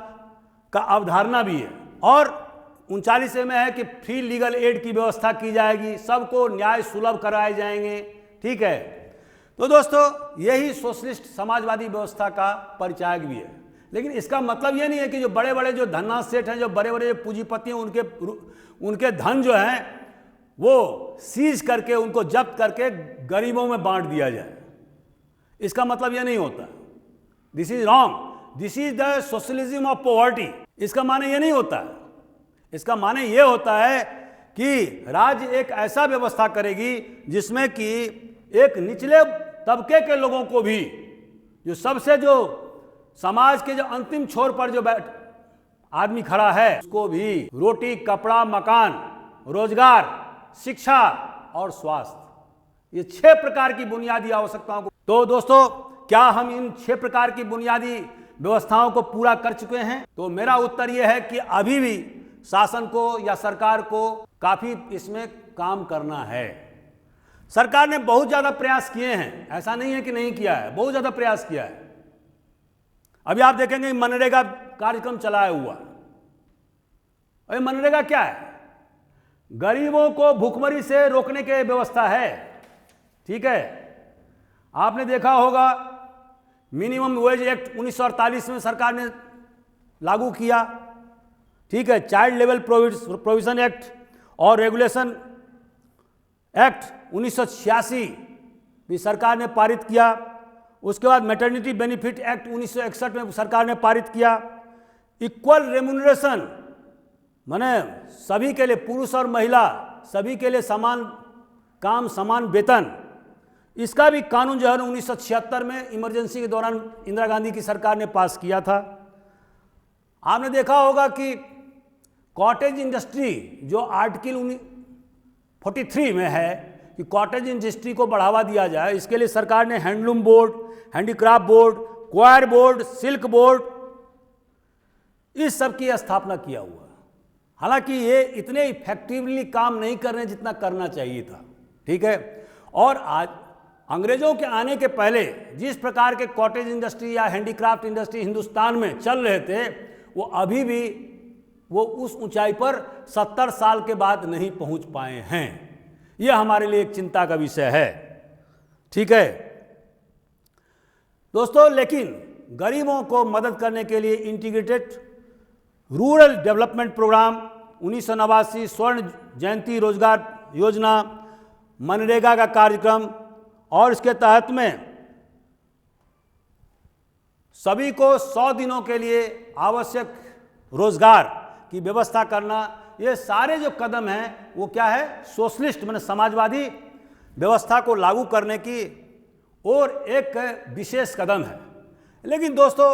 का अवधारणा भी है। और 39A में है कि फ्री लीगल एड की व्यवस्था की जाएगी, सबको न्याय सुलभ कराए जाएंगे। ठीक है, तो दोस्तों यही सोशलिस्ट समाजवादी व्यवस्था का परिचायक भी है। लेकिन इसका मतलब यह नहीं है कि जो बड़े बड़े जो धनना सेठ हैं, जो बड़े बड़े पूंजीपति हैं, उनके धन जो हैं वो सीज करके, उनको जब्त करके गरीबों में बांट दिया जाए। इसका मतलब यह नहीं होता। This is wrong, this is the socialism of poverty. इसका माने यह नहीं होता है। इसका माने यह होता है कि राज्य एक ऐसा व्यवस्था करेगी जिसमें कि एक निचले तबके के लोगों को भी, जो सबसे जो समाज के जो अंतिम छोर पर जो आदमी खड़ा है, उसको भी रोटी, कपड़ा, मकान, रोजगार, शिक्षा और स्वास्थ्य, ये 6 प्रकार की बुनियादी आवश्यकताओं को। तो दोस्तों, क्या हम इन 6 प्रकार की बुनियादी व्यवस्थाओं को पूरा कर चुके हैं? तो मेरा उत्तर यह है कि अभी भी शासन को या सरकार को काफी इसमें काम करना है। सरकार ने बहुत ज्यादा प्रयास किए हैं, ऐसा नहीं है कि नहीं किया है, बहुत ज्यादा प्रयास किया है। अभी आप देखेंगे मनरेगा कार्यक्रम चलाया हुआ। अरे मनरेगा क्या है? गरीबों को भूखमरी से रोकने की व्यवस्था है। ठीक है, आपने देखा होगा मिनिमम वेज एक्ट 1948 में सरकार ने लागू किया। ठीक है, चाइल्ड लेवल प्रोविजन एक्ट और रेगुलेशन एक्ट 1986 भी सरकार ने पारित किया। उसके बाद मैटरनिटी बेनिफिट एक्ट 1961 में सरकार ने पारित किया। इक्वल रेम्यूनरेशन, माने सभी के लिए, पुरुष और महिला सभी के लिए समान काम, समान वेतन, इसका भी कानून जो है 1976 में इमरजेंसी के दौरान इंदिरा गांधी की सरकार ने पास किया था। आपने देखा होगा कि कॉटेज इंडस्ट्री जो आर्टिकल 43 में है कि कॉटेज इंडस्ट्री को बढ़ावा दिया जाए, इसके लिए सरकार ने handloom board, handicraft board, coir board, silk board, इस सब की स्थापना किया हुआ। हालांकि ये इतने इफेक्टिवली काम नहीं कर रहे जितना करना चाहिए था। ठीक है, और आज अंग्रेजों के आने के पहले जिस प्रकार के कॉटेज इंडस्ट्री या हैंडीक्राफ्ट इंडस्ट्री हिंदुस्तान में चल रहे थे, वो अभी भी वो उस ऊंचाई पर 70 साल के बाद नहीं पहुंच पाए हैं। यह हमारे लिए एक चिंता का विषय है। ठीक है दोस्तों, लेकिन गरीबों को मदद करने के लिए इंटीग्रेटेड रूरल डेवलपमेंट प्रोग्राम 1989, स्वर्ण जयंती रोजगार योजना, मनरेगा का कार्यक्रम और इसके तहत में सभी को 100 दिनों के लिए आवश्यक रोजगार की व्यवस्था करना, ये सारे जो कदम हैं वो क्या है, सोशलिस्ट माने समाजवादी व्यवस्था को लागू करने की और एक विशेष कदम है। लेकिन दोस्तों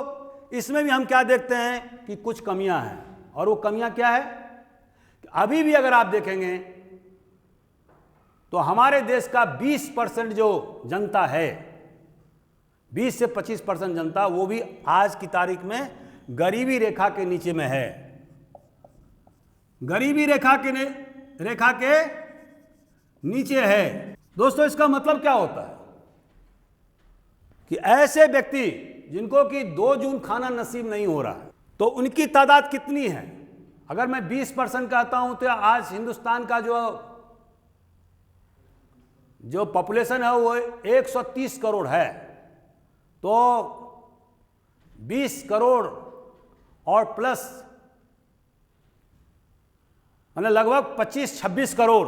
इसमें भी हम क्या देखते हैं कि कुछ कमियां हैं, और वो कमियां क्या है, अभी भी अगर आप देखेंगे तो हमारे देश का 20% जो जनता है, 20 से 25% जनता, वो भी आज की तारीख में गरीबी रेखा के नीचे में है। गरीबी रेखा के नीचे है। दोस्तों इसका मतलब क्या होता है कि ऐसे व्यक्ति जिनको कि 2 जून खाना नसीब नहीं हो रहा है, तो उनकी तादाद कितनी है? अगर मैं 20% कहता हूं तो आज हिंदुस्तान का जो पॉपुलेशन है वो 130 करोड़ है, तो 20 करोड़ और प्लस माने लगभग 25-26 करोड़,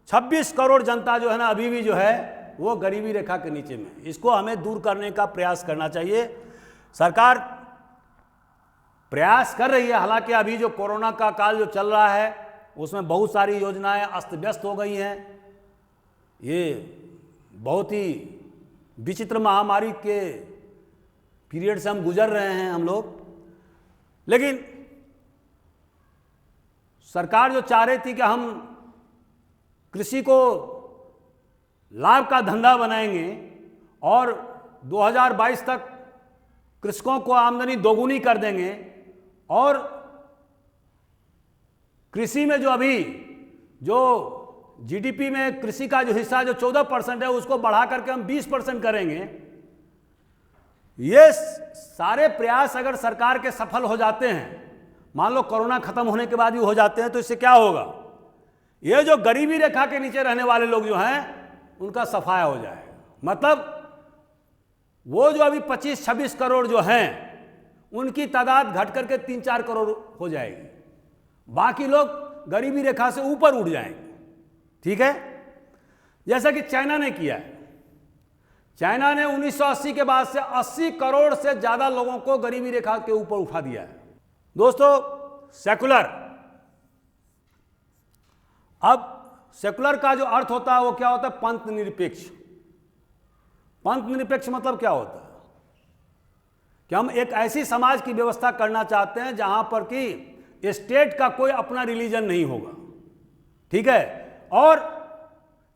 26 करोड़ जनता जो है ना अभी भी जो है वो गरीबी रेखा के नीचे में। इसको हमें दूर करने का प्रयास करना चाहिए। सरकार प्रयास कर रही है, हालांकि अभी जो कोरोना का काल जो चल रहा है उसमें बहुत सारी योजनाएं अस्त व्यस्त हो गई हैं। ये बहुत ही विचित्र महामारी के पीरियड से हम गुजर रहे हैं हम लोग, लेकिन सरकार जो चाह रही थी कि हम कृषि को लाभ का धंधा बनाएंगे और 2022 तक कृषकों को आमदनी दोगुनी कर देंगे, और कृषि में जो अभी जो जीडीपी में कृषि का जो हिस्सा जो 14% है उसको बढ़ा करके हम 20% करेंगे। ये सारे प्रयास अगर सरकार के सफल हो जाते हैं, मान लो कोरोना खत्म होने के बाद भी हो जाते हैं, तो इससे क्या होगा, ये जो गरीबी रेखा के नीचे रहने वाले लोग जो हैं उनका सफाया हो जाएगा। मतलब वो जो अभी 25-26 करोड़ जो हैं उनकी तादाद घट करके 3-4 करोड़ हो जाएगी, बाकी लोग गरीबी रेखा से ऊपर उठ जाएंगे। ठीक है, जैसा कि चाइना ने किया है। चाइना ने 1980 के बाद से 80 करोड़ से ज्यादा लोगों को गरीबी रेखा के ऊपर उठा दिया है। दोस्तों सेकुलर, अब सेकुलर का जो अर्थ होता है वो क्या होता है, पंथ निरपेक्ष। पंथ निरपेक्ष मतलब क्या होता है कि हम एक ऐसी समाज की व्यवस्था करना चाहते हैं जहां पर कि स्टेट का कोई अपना रिलीजन नहीं होगा। ठीक है, और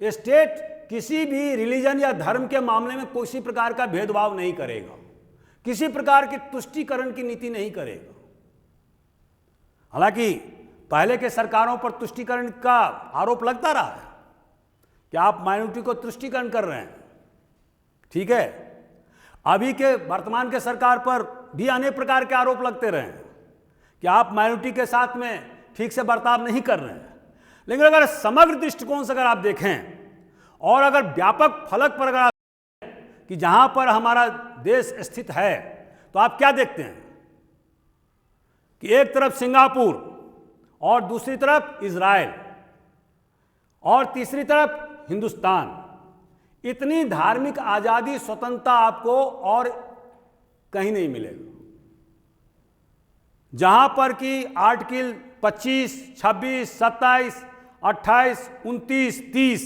स्टेट किसी भी रिलीजन या धर्म के मामले में किसी प्रकार का भेदभाव नहीं करेगा, किसी प्रकार की तुष्टीकरण की नीति नहीं करेगा। हालांकि पहले के सरकारों पर तुष्टीकरण का आरोप लगता रहा है कि आप माइनॉरिटी को तुष्टीकरण कर रहे हैं। ठीक है, अभी के वर्तमान के सरकार पर भी अनेक प्रकार के आरोप लगते रहे हैं कि आप माइनॉरिटी के साथ में ठीक से बर्ताव नहीं कर रहे हैं। लेकिन अगर समग्र दृष्टिकोण से अगर आप देखें और अगर व्यापक फलक पर अगर आप देखें कि जहां पर हमारा देश स्थित है, तो आप क्या देखते हैं कि एक तरफ सिंगापुर और दूसरी तरफ इजराइल और तीसरी तरफ हिंदुस्तान। इतनी धार्मिक आजादी स्वतंत्रता आपको और कहीं नहीं मिलेगा, जहां पर कि आर्टिकल 25, 26, 27, 28, 29, 30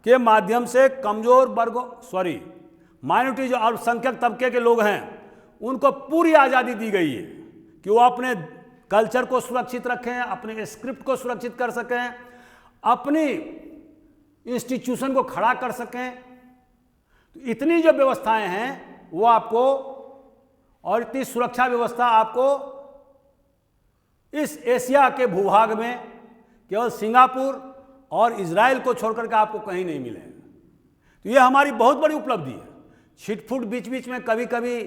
के माध्यम से कमजोर वर्गों माइनॉरिटी जो अल्पसंख्यक तबके के लोग हैं उनको पूरी आज़ादी दी गई है कि वो अपने कल्चर को सुरक्षित रखें, अपने स्क्रिप्ट को सुरक्षित कर सकें, अपनी इंस्टीट्यूशन को खड़ा कर सकें। तो इतनी जो व्यवस्थाएं हैं वो आपको, और इतनी सुरक्षा व्यवस्था आपको इस एशिया के भूभाग में केवल सिंगापुर और इजराइल को छोड़कर के आपको कहीं नहीं मिलेगा। तो ये हमारी बहुत बड़ी उपलब्धि है। छिटफुट बीच बीच में कभी कभी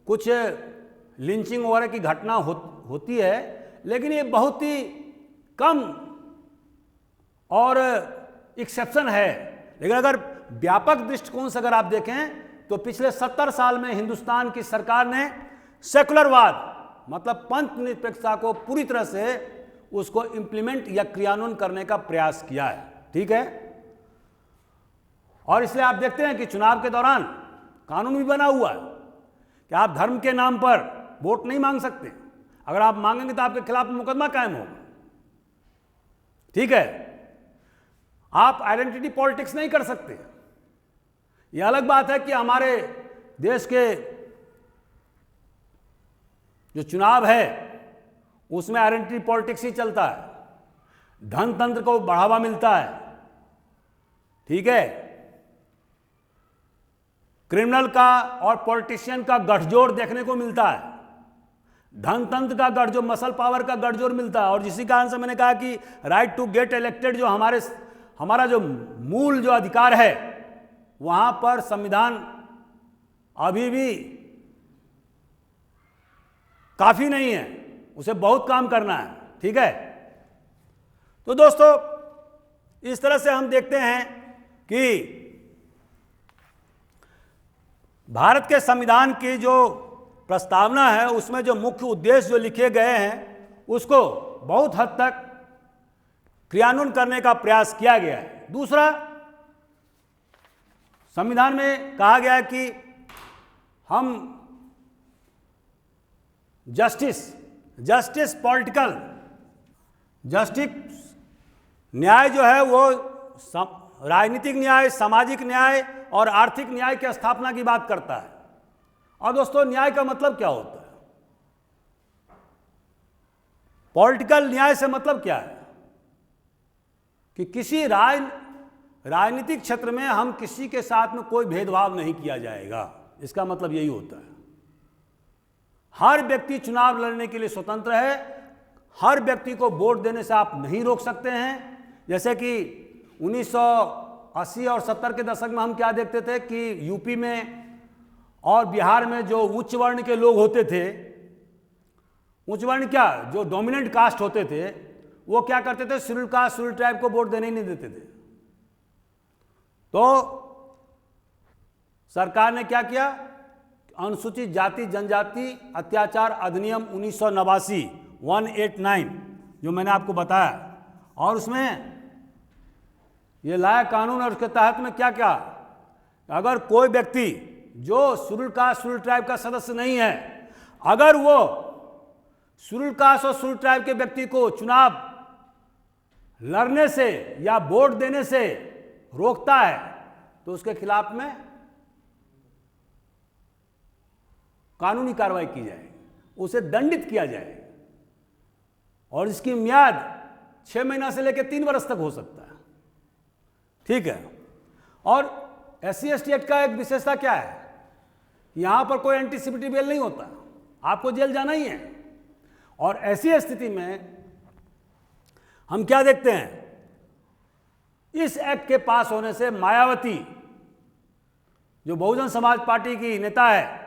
कुछ लिंचिंग वगैरह की घटना होती है, लेकिन ये बहुत ही कम और एक्सेप्शन है। लेकिन अगर व्यापक दृष्टिकोण से अगर आप देखें तो पिछले 70 साल में हिंदुस्तान की सरकार ने सेकुलरवाद मतलब पंथ निरपेक्षता को पूरी तरह से उसको इंप्लीमेंट या क्रियान्वयन करने का प्रयास किया है। ठीक है, और इसलिए आप देखते हैं कि चुनाव के दौरान कानून भी बना हुआ है कि आप धर्म के नाम पर वोट नहीं मांग सकते, अगर आप मांगेंगे तो आपके खिलाफ मुकदमा कायम होगा। ठीक है, आप आइडेंटिटी पॉलिटिक्स नहीं कर सकते। यह अलग बात है कि हमारे देश के जो चुनाव है उसमें आइडेंटिटी पॉलिटिक्स ही चलता है, धन तंत्र को बढ़ावा मिलता है। ठीक है, क्रिमिनल का और पॉलिटिशियन का गठजोड़ देखने को मिलता है, धन तंत्र का गठजोड़, मसल पावर का गठजोड़ मिलता है। और जिसी कारण से मैंने कहा कि राइट टू गेट इलेक्टेड जो हमारा जो मूल जो अधिकार है वहां पर संविधान अभी भी काफी नहीं है, उसे बहुत काम करना है। ठीक है, तो दोस्तों इस तरह से हम देखते हैं कि भारत के संविधान की जो प्रस्तावना है उसमें जो मुख्य उद्देश्य जो लिखे गए हैं उसको बहुत हद तक क्रियान्वयन करने का प्रयास किया गया है। दूसरा, संविधान में कहा गया है कि हम जस्टिस पॉलिटिकल जस्टिस न्याय जो है वो राजनीतिक न्याय, सामाजिक न्याय और आर्थिक न्याय की स्थापना की बात करता है। और दोस्तों न्याय का मतलब क्या होता है? पॉलिटिकल न्याय से मतलब क्या है कि किसी राजनीतिक क्षेत्र में हम किसी के साथ में कोई भेदभाव नहीं किया जाएगा, इसका मतलब यही होता है। हर व्यक्ति चुनाव लड़ने के लिए स्वतंत्र है, हर व्यक्ति को वोट देने से आप नहीं रोक सकते हैं। जैसे कि 1980 और 70 के दशक में हम क्या देखते थे कि यूपी में और बिहार में जो उच्च वर्ण के लोग होते थे, उच्च वर्ण क्या, जो डोमिनेंट कास्ट होते थे, वो क्या करते थे, शेड्यूल कास्ट, शेड्यूल ट्राइब को वोट देने ही नहीं देते थे। तो सरकार ने क्या किया, अनुसूचित जाति जनजाति अत्याचार अधिनियम 1989 189 जो मैंने आपको बताया, और उसमें ये लाया कानून। और उसके तहत में क्या क्या, अगर कोई व्यक्ति जो शेड्यूल कास्ट शेड्यूल ट्राइब का सदस्य नहीं है, अगर वो शेड्यूल कास्ट और शेड्यूल ट्राइब के व्यक्ति को चुनाव लड़ने से या वोट देने से रोकता है तो उसके खिलाफ में कानूनी कार्रवाई की जाएगी, उसे दंडित किया जाएगा, और इसकी म्याद 6 महीना से लेकर 3 वर्ष तक हो सकता है। ठीक है, और SC/ST एक्ट का एक विशेषता क्या है, यहां पर कोई एंटीसिपेटरी बेल नहीं होता, आपको जेल जाना ही है। और ऐसी स्थिति में हम क्या देखते हैं, इस एक्ट के पास होने से मायावती जो बहुजन समाज पार्टी की नेता है,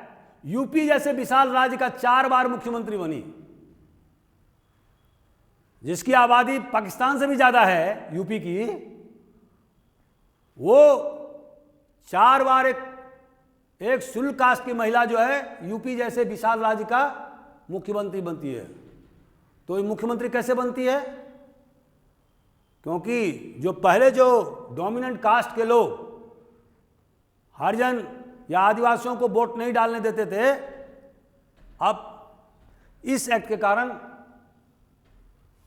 यूपी जैसे विशाल राज्य का 4 बार मुख्यमंत्री बनी, जिसकी आबादी पाकिस्तान से भी ज्यादा है यूपी की, वो 4 बार एक शेड्यूल कास्ट की महिला जो है यूपी जैसे विशाल राज्य का मुख्यमंत्री बनती है। तो ये मुख्यमंत्री कैसे बनती है, क्योंकि जो पहले जो डोमिनेंट कास्ट के लोग हरिजन या आदिवासियों को वोट नहीं डालने देते थे, अब इस एक्ट के कारण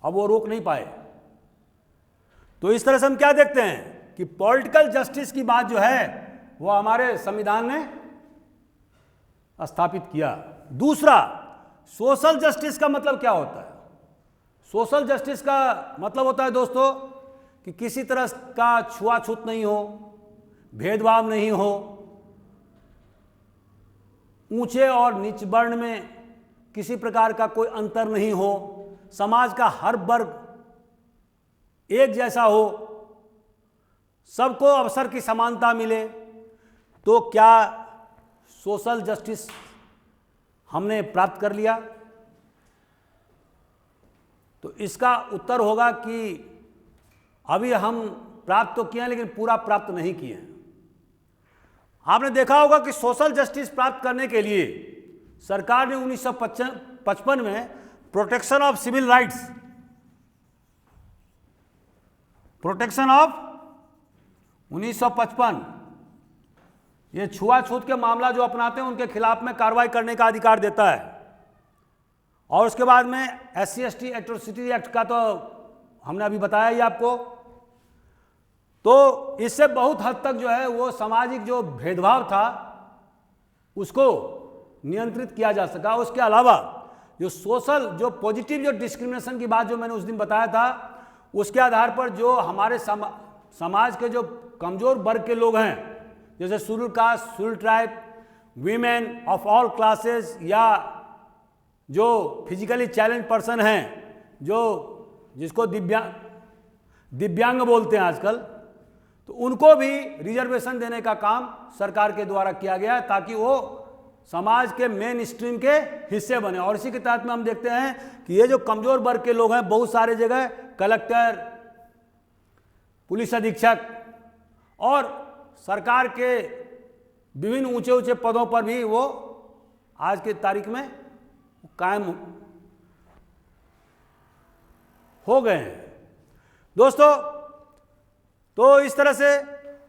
अब वो रोक नहीं पाए। तो इस तरह से हम क्या देखते हैं कि पॉलिटिकल जस्टिस की बात जो है वो हमारे संविधान ने स्थापित किया। दूसरा, सोशल जस्टिस का मतलब क्या होता है? सोशल जस्टिस का मतलब होता है दोस्तों कि किसी तरह का छुआछूत नहीं हो, भेदभाव नहीं हो, ऊंचे और नीच वर्ण में किसी प्रकार का कोई अंतर नहीं हो, समाज का हर वर्ग एक जैसा हो, सबको अवसर की समानता मिले। तो क्या सोशल जस्टिस हमने प्राप्त कर लिया? तो इसका उत्तर होगा कि अभी हम प्राप्त तो किए हैं लेकिन पूरा प्राप्त नहीं किए हैं। आपने देखा होगा कि सोशल जस्टिस प्राप्त करने के लिए सरकार ने 1955 में protection of civil rights, protection of 1955, ये छुआछूत के मामला जो अपनाते हैं उनके खिलाफ में कार्रवाई करने का अधिकार देता है। और उसके बाद में SC/ST एट्रोसिटी एक्ट का तो हमने अभी बताया ही आपको। तो इससे बहुत हद तक जो है वो सामाजिक जो भेदभाव था उसको नियंत्रित किया जा सका। उसके अलावा जो सोशल, जो पॉजिटिव, जो डिस्क्रिमिनेशन की बात जो मैंने उस दिन बताया था, उसके आधार पर जो हमारे समाज के जो कमजोर वर्ग के लोग हैं, जैसे schedule caste, schedule tribe, women of all classes, या जो फिजिकली चैलेंज पर्सन हैं, जो जिसको दिव्यांग बोलते हैं आजकल, तो उनको भी रिजर्वेशन देने का काम सरकार के द्वारा किया गया है ताकि वो समाज के मेन स्ट्रीम के हिस्से बने। और इसी के तहत में हम देखते हैं कि ये जो कमजोर वर्ग के लोग हैं, बहुत सारे जगह कलेक्टर, पुलिस अधीक्षक और सरकार के विभिन्न ऊंचे ऊंचे पदों पर भी वो आज की तारीख में कायम हो गए हैं। दोस्तों, तो इस तरह से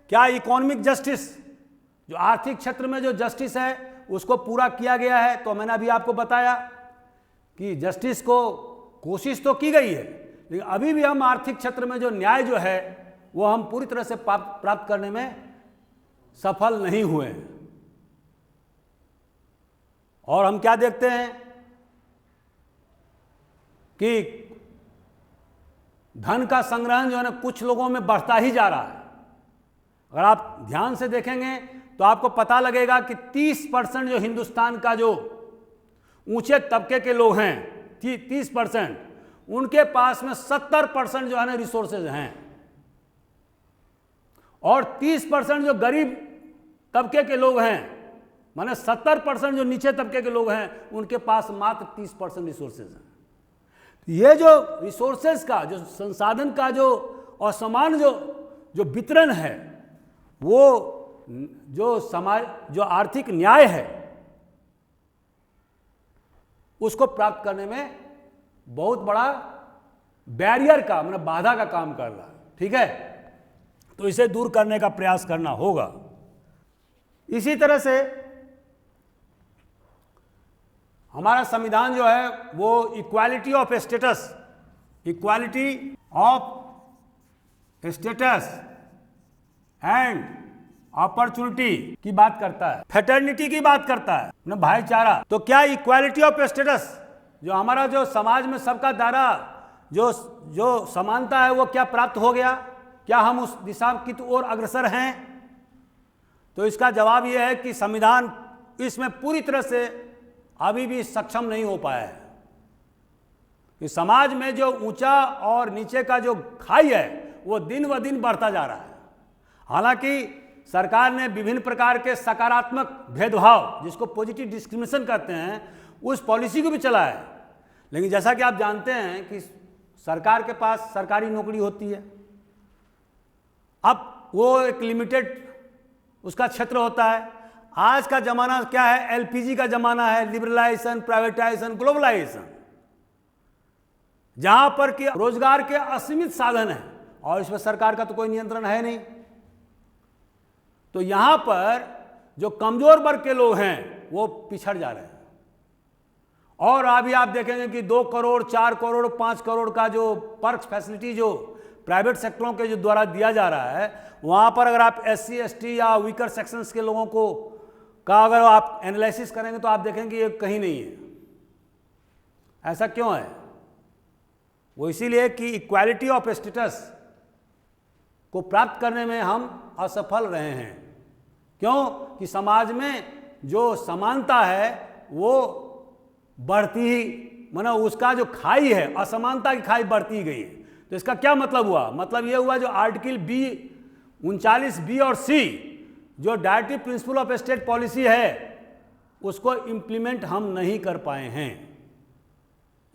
क्या इकोनॉमिक जस्टिस, जो आर्थिक क्षेत्र में जो जस्टिस है उसको पूरा किया गया है? तो मैंने अभी आपको बताया कि जस्टिस को कोशिश तो की गई है, लेकिन अभी भी हम आर्थिक क्षेत्र में जो न्याय जो है वो हम पूरी तरह से प्राप्त करने में सफल नहीं हुए हैं। और हम क्या देखते हैं कि धन का संग्रहण जो है ना कुछ लोगों में बढ़ता ही जा रहा है। अगर आप ध्यान से देखेंगे तो आपको पता लगेगा कि 30% जो हिंदुस्तान का जो ऊंचे तबके के लोग हैं, 30%, उनके पास में 70% जो है ना रिसोर्सेज हैं, और 30% जो गरीब तबके के लोग हैं, माने 70% जो नीचे तबके के लोग हैं, उनके पास मात्र 30% रिसोर्सेज हैं। ये जो रिसोर्सेज का, जो संसाधन का जो असमान जो वितरण है, वो जो समाज, जो आर्थिक न्याय है, उसको प्राप्त करने में बहुत बड़ा बैरियर का, मतलब बाधा का काम कर रहा है। ठीक है, तो इसे दूर करने का प्रयास करना होगा। इसी तरह से हमारा संविधान जो है वो equality of status, equality of status and opportunity की बात करता है, फ्रेटर्निटी की बात करता है, ना भाईचारा। तो क्या इक्वालिटी ऑफ स्टेटस, जो हमारा जो समाज में सबका दायरा, जो समानता है, वो क्या प्राप्त हो गया? क्या हम उस दिशा की ओर अग्रसर हैं? तो इसका जवाब यह है कि संविधान इसमें पूरी तरह से अभी भी सक्षम नहीं हो पाया है। कि समाज में जो ऊंचा और नीचे का जो खाई है वो दिन ब दिन बढ़ता जा रहा है। हालांकि सरकार ने विभिन्न प्रकार के सकारात्मक भेदभाव, जिसको पॉजिटिव डिस्क्रिमिनेशन कहते हैं, उस पॉलिसी को भी चला है, लेकिन जैसा कि आप जानते हैं कि सरकार के पास सरकारी नौकरी होती है, अब वो एक लिमिटेड उसका क्षेत्र होता है। आज का जमाना क्या है? LPG का जमाना है, लिबरलाइजेशन, प्राइवेटाइजेशन, ग्लोबलाइजेशन, जहां पर कि रोजगार के असीमित साधन है और इसमें सरकार का तो कोई नियंत्रण है नहीं। तो यहां पर जो कमजोर वर्ग के लोग हैं वो पिछड़ जा रहे हैं। और अभी आप देखेंगे कि 2 करोड़, 4 करोड़, 5 करोड़ का जो पर्क्स फैसिलिटी जो प्राइवेट सेक्टरों के जो द्वारा दिया जा रहा है, वहां पर अगर आप SC/ST या वीकर सेक्शंस के लोगों को का अगर आप एनालिसिस करेंगे तो आप देखेंगे ये कहीं नहीं है। ऐसा क्यों है? वो इसीलिए कि इक्वालिटी ऑफ स्टेटस को प्राप्त करने में हम असफल रहे हैं। क्यों? कि समाज में जो समानता है वो बढ़ती ही, माना उसका जो खाई है, असमानता की खाई बढ़ती ही गई है। तो इसका क्या मतलब हुआ? मतलब ये हुआ जो आर्टिकल 39B और C, जो directive principle of state policy है, उसको इंप्लीमेंट हम नहीं कर पाए हैं।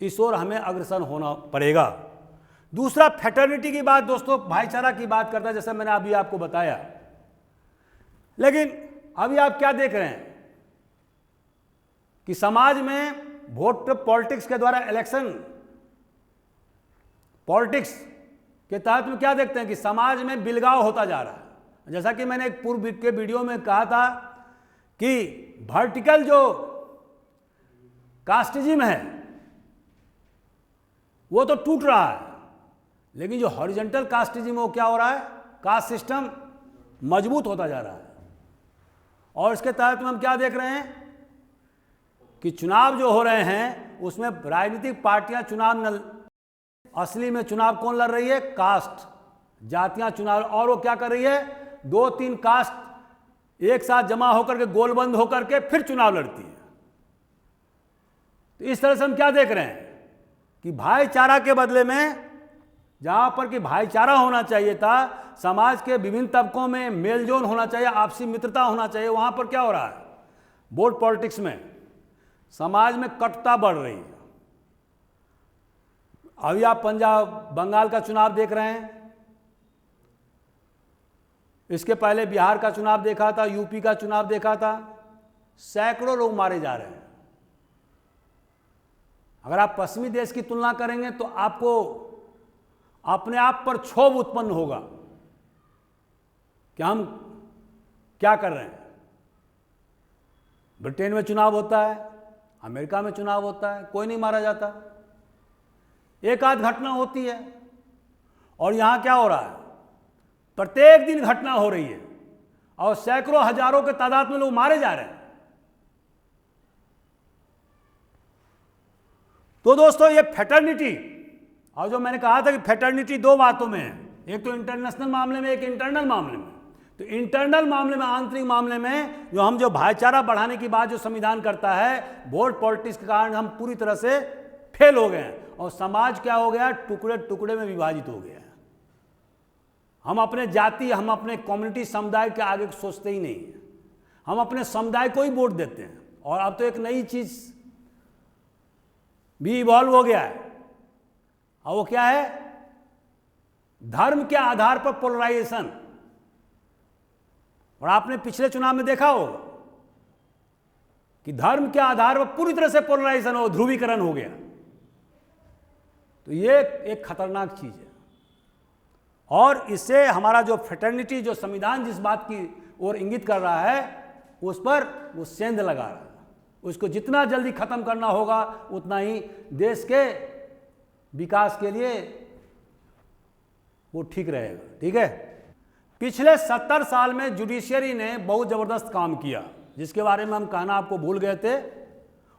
इस ओर हमें अग्रसर होना पड़ेगा। दूसरा, फ्रेटर्निटी की बात दोस्तों, भाईचारा की बात करता है, जैसे मैंने अभी आपको बताया। लेकिन अभी आप क्या देख रहे हैं कि समाज में वोट पॉलिटिक्स के द्वारा, इलेक्शन पॉलिटिक्स के तहत में क्या देखते हैं कि समाज में बिलगाव होता जा रहा है। जैसा कि मैंने एक पूर्व के वीडियो में कहा था कि वर्टिकल जो कास्टिज्म है वो तो टूट रहा है, लेकिन जो हॉरिजॉन्टल कास्टिज्म वो क्या हो रहा है, कास्ट सिस्टम मजबूत होता जा रहा है। और इसके तहत में हम क्या देख रहे हैं कि चुनाव जो हो रहे हैं उसमें राजनीतिक पार्टियां चुनाव असली में चुनाव कौन लड़ रही है, कास्ट, जातियां चुनाव, और वो क्या कर रही है, 2-3 कास्ट एक साथ जमा होकर के गोलबंद होकर के फिर चुनाव लड़ती है। तो इस तरह से हम क्या देख रहे हैं कि भाईचारा के बदले में, जहां पर कि भाईचारा होना चाहिए था, समाज के विभिन्न तबकों में मेलजोल होना चाहिए, आपसी मित्रता होना चाहिए, वहां पर क्या हो रहा है, वोट पॉलिटिक्स में समाज में कटुता बढ़ रही है। अभी आप पंजाब बंगाल का चुनाव देख रहे हैं, इसके पहले बिहार का चुनाव देखा था, यूपी का चुनाव देखा था, सैकड़ों लोग मारे जा रहे हैं। अगर आप पश्चिमी देश की तुलना करेंगे तो आपको अपने आप पर क्षोभ उत्पन्न होगा कि हम क्या कर रहे हैं। ब्रिटेन में चुनाव होता है, अमेरिका में चुनाव होता है, कोई नहीं मारा जाता, एक आध घटना होती है। और यहां क्या हो रहा है, प्रत्येक दिन घटना हो रही है और सैकड़ों हजारों के तादाद में लोग मारे जा रहे हैं। तो दोस्तों ये फ्रेटर्निटी, और जो मैंने कहा था कि फ्रेटर्निटी 2 बातों में है, एक तो इंटरनेशनल मामले में, एक इंटरनल मामले में। तो इंटरनल मामले में, आंतरिक मामले में जो भाईचारा बढ़ाने की बात जो संविधान करता है, वोट पॉलिटिक्स के कारण हम पूरी तरह से फेल हो गए हैं और समाज क्या हो गया, टुकड़े टुकड़े में विभाजित हो गया है। हम अपने जाति, हम अपने कम्युनिटी समुदाय के आगे सोचते ही नहीं है, हम अपने समुदाय को ही वोट देते हैं। और अब तो एक नई चीज भी इवॉल्व हो गया है, और वो क्या है, धर्म के आधार पर पोलराइजेशन। और आपने पिछले चुनाव में देखा होगा कि धर्म के आधार पर पूरी तरह से पोलराइजेशन हो, ध्रुवीकरण हो गया। तो ये एक खतरनाक चीज है और इससे हमारा जो फ्रेटर्निटी, जो संविधान जिस बात की ओर इंगित कर रहा है, उस पर वो सेंध लगा रहा है। उसको जितना जल्दी खत्म करना होगा उतना ही देश के विकास के लिए वो ठीक रहेगा। ठीक है, पिछले 70 साल में जुडिशियरी ने बहुत जबरदस्त काम किया, जिसके बारे में हम कहना आपको भूल गए थे।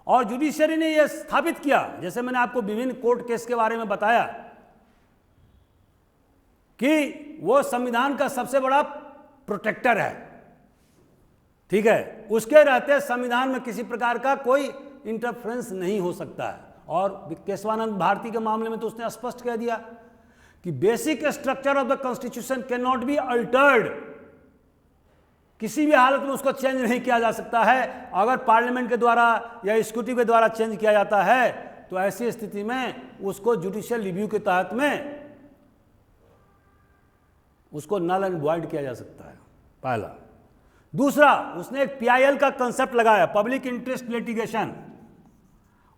और जुडिशियरी ने यह स्थापित किया, जैसे मैंने आपको विभिन्न कोर्ट केस के बारे में बताया, कि वो संविधान का सबसे बड़ा प्रोटेक्टर है। ठीक है, उसके रहते संविधान में किसी प्रकार का कोई इंटरफेरेंस नहीं हो सकता है। और केशवानंद भारती के मामले में तो उसने स्पष्ट कह दिया कि basic structure of the constitution can not be altered, किसी भी हालत में उसको चेंज नहीं किया जा सकता है। अगर पार्लियामेंट के द्वारा या एग्जीक्यूटिव के द्वारा चेंज किया जाता है तो ऐसी स्थिति में उसको जुडिशियल रिव्यू के तहत में उसको नल एंड वॉइड किया जा सकता है, पहला। दूसरा, उसने एक PIL का कंसेप्ट लगाया, पब्लिक इंटरेस्ट लिटिगेशन।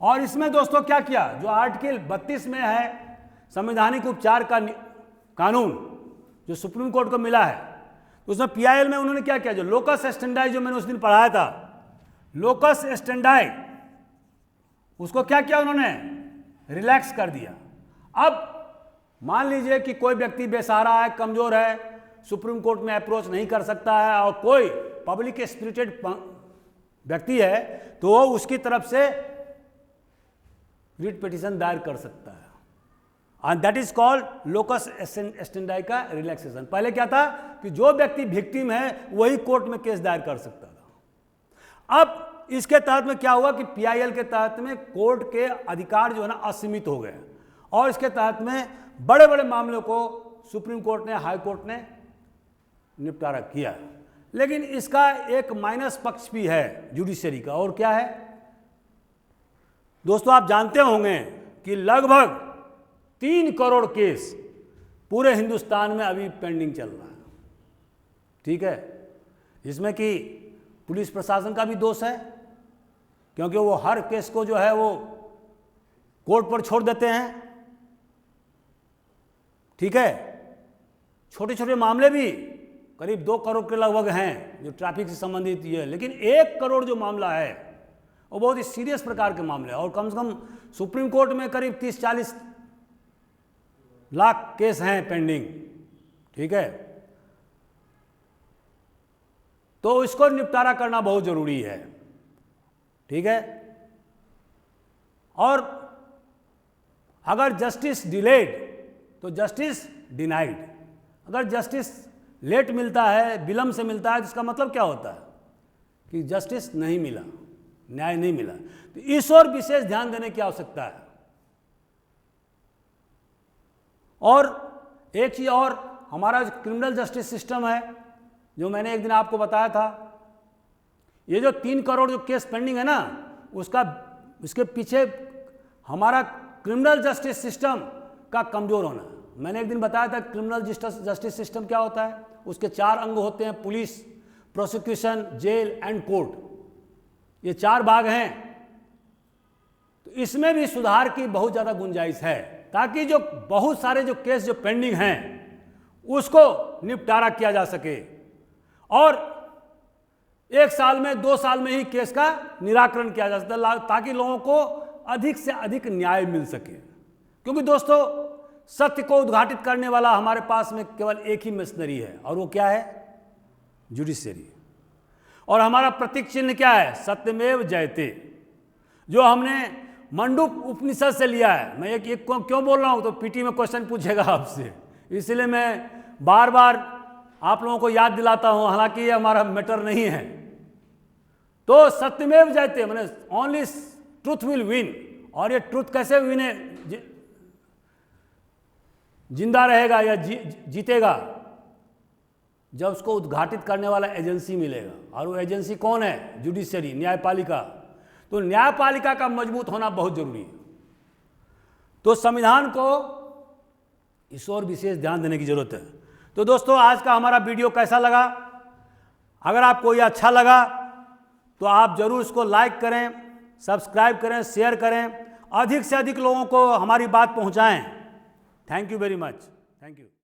और इसमें दोस्तों क्या किया, जो आर्टिकल 32 में है संवैधानिक उपचार का कानून जो सुप्रीम कोर्ट को मिला है, तो उसमें PIL में उन्होंने क्या किया, जो लोकस स्टैंडाई जो मैंने उस दिन पढ़ाया था, लोकस स्टैंडाई, उसको क्या किया उन्होंने, रिलैक्स कर दिया। अब मान लीजिए कि कोई व्यक्ति बेसहारा है, कमजोर है, सुप्रीम कोर्ट में अप्रोच नहीं कर सकता है, और कोई पब्लिक स्पिरिटेड व्यक्ति है तो वो उसकी तरफ से रिट पिटीशन दायर कर सकता है। And that is called locus स्टैंडाई का रिलैक्सेशन। पहले क्या था कि जो व्यक्ति विक्टिम है वही कोर्ट में केस दायर कर सकता था। अब इसके तहत में क्या हुआ कि PIL के तहत में कोर्ट के अधिकार जो है ना असीमित हो गए, और इसके तहत में बड़े बड़े मामलों को सुप्रीम कोर्ट ने, हाई कोर्ट ने निपटारा किया। लेकिन इसका एक माइनस पक्ष भी है जुडिशरी का, और क्या है दोस्तों, आप जानते होंगे कि लगभग 3 करोड़ केस पूरे हिंदुस्तान में अभी पेंडिंग चल रहा है। ठीक है, इसमें कि पुलिस प्रशासन का भी दोष है, क्योंकि वो हर केस को जो है वो कोर्ट पर छोड़ देते हैं। ठीक है, छोटे छोटे मामले भी करीब 2 करोड़ के लगभग हैं जो ट्रैफिक से संबंधित ये है, लेकिन 1 करोड़ जो मामला है वो बहुत ही सीरियस प्रकार के मामले हैं, और कम से कम सुप्रीम कोर्ट में करीब 30-40 लाख केस हैं पेंडिंग। ठीक है, तो इसको निपटारा करना बहुत जरूरी है। ठीक है, और अगर जस्टिस डिलेड तो जस्टिस डिनाइड। अगर जस्टिस लेट मिलता है, विलंब से मिलता है, तो इसका मतलब क्या होता है कि जस्टिस नहीं मिला, न्याय नहीं मिला। तो इस ओर विशेष ध्यान देने की आवश्यकता है। और एक चीज और, हमारा जो क्रिमिनल जस्टिस सिस्टम है, जो मैंने एक दिन आपको बताया था, ये जो 3 करोड़ जो केस पेंडिंग है ना, उसके पीछे हमारा क्रिमिनल जस्टिस सिस्टम का कमजोर होना। मैंने एक दिन बताया था क्रिमिनल जस्टिस सिस्टम क्या होता है। उसके 4 अंग होते हैं, police, prosecution, jail and court. ये 4 भाग हैं। तो इसमें भी सुधार की बहुत ज़्यादा गुंजाइश है, ताकि जो बहुत सारे जो केस जो पेंडिंग हैं उसको निपटारा किया जा सके, और 1 साल में 2 साल में ही केस का निराकरण किया जा सकता है, ताकि लोगों को अधिक से अधिक न्याय मिल सके। क्योंकि दोस्तों, सत्य को उद्घाटित करने वाला हमारे पास में केवल एक ही मशीनरी है, और वो क्या है? जुडिशरी। और हमारा प्रतीक चिन्ह क्या है? सत्यमेव जयते, जो हमने मंडूक उपनिषद से लिया है। मैं एक क्यों बोल रहा हूँ, तो पीटी में क्वेश्चन पूछेगा आपसे, इसलिए मैं बार बार आप लोगों को याद दिलाता हूँ, हालांकि ये हमारा मैटर नहीं है। तो सत्यमेव जयते माने ओनली ट्रूथ विल विन। और ये ट्रूथ कैसे विन है, जिंदा रहेगा या जीतेगा? जब उसको उद्घाटित करने वाला एजेंसी मिलेगा, और वो एजेंसी कौन है? जुडिशरी, न्यायपालिका। तो न्यायपालिका का मजबूत होना बहुत जरूरी है। तो संविधान को इस ओर विशेष ध्यान देने की जरूरत है। तो दोस्तों, आज का हमारा वीडियो कैसा लगा? अगर आपको ये अच्छा लगा तो आप जरूर इसको लाइक करें, सब्सक्राइब करें, शेयर करें, अधिक से अधिक लोगों को हमारी बात पहुंचाएं। Thank you very much. Thank you.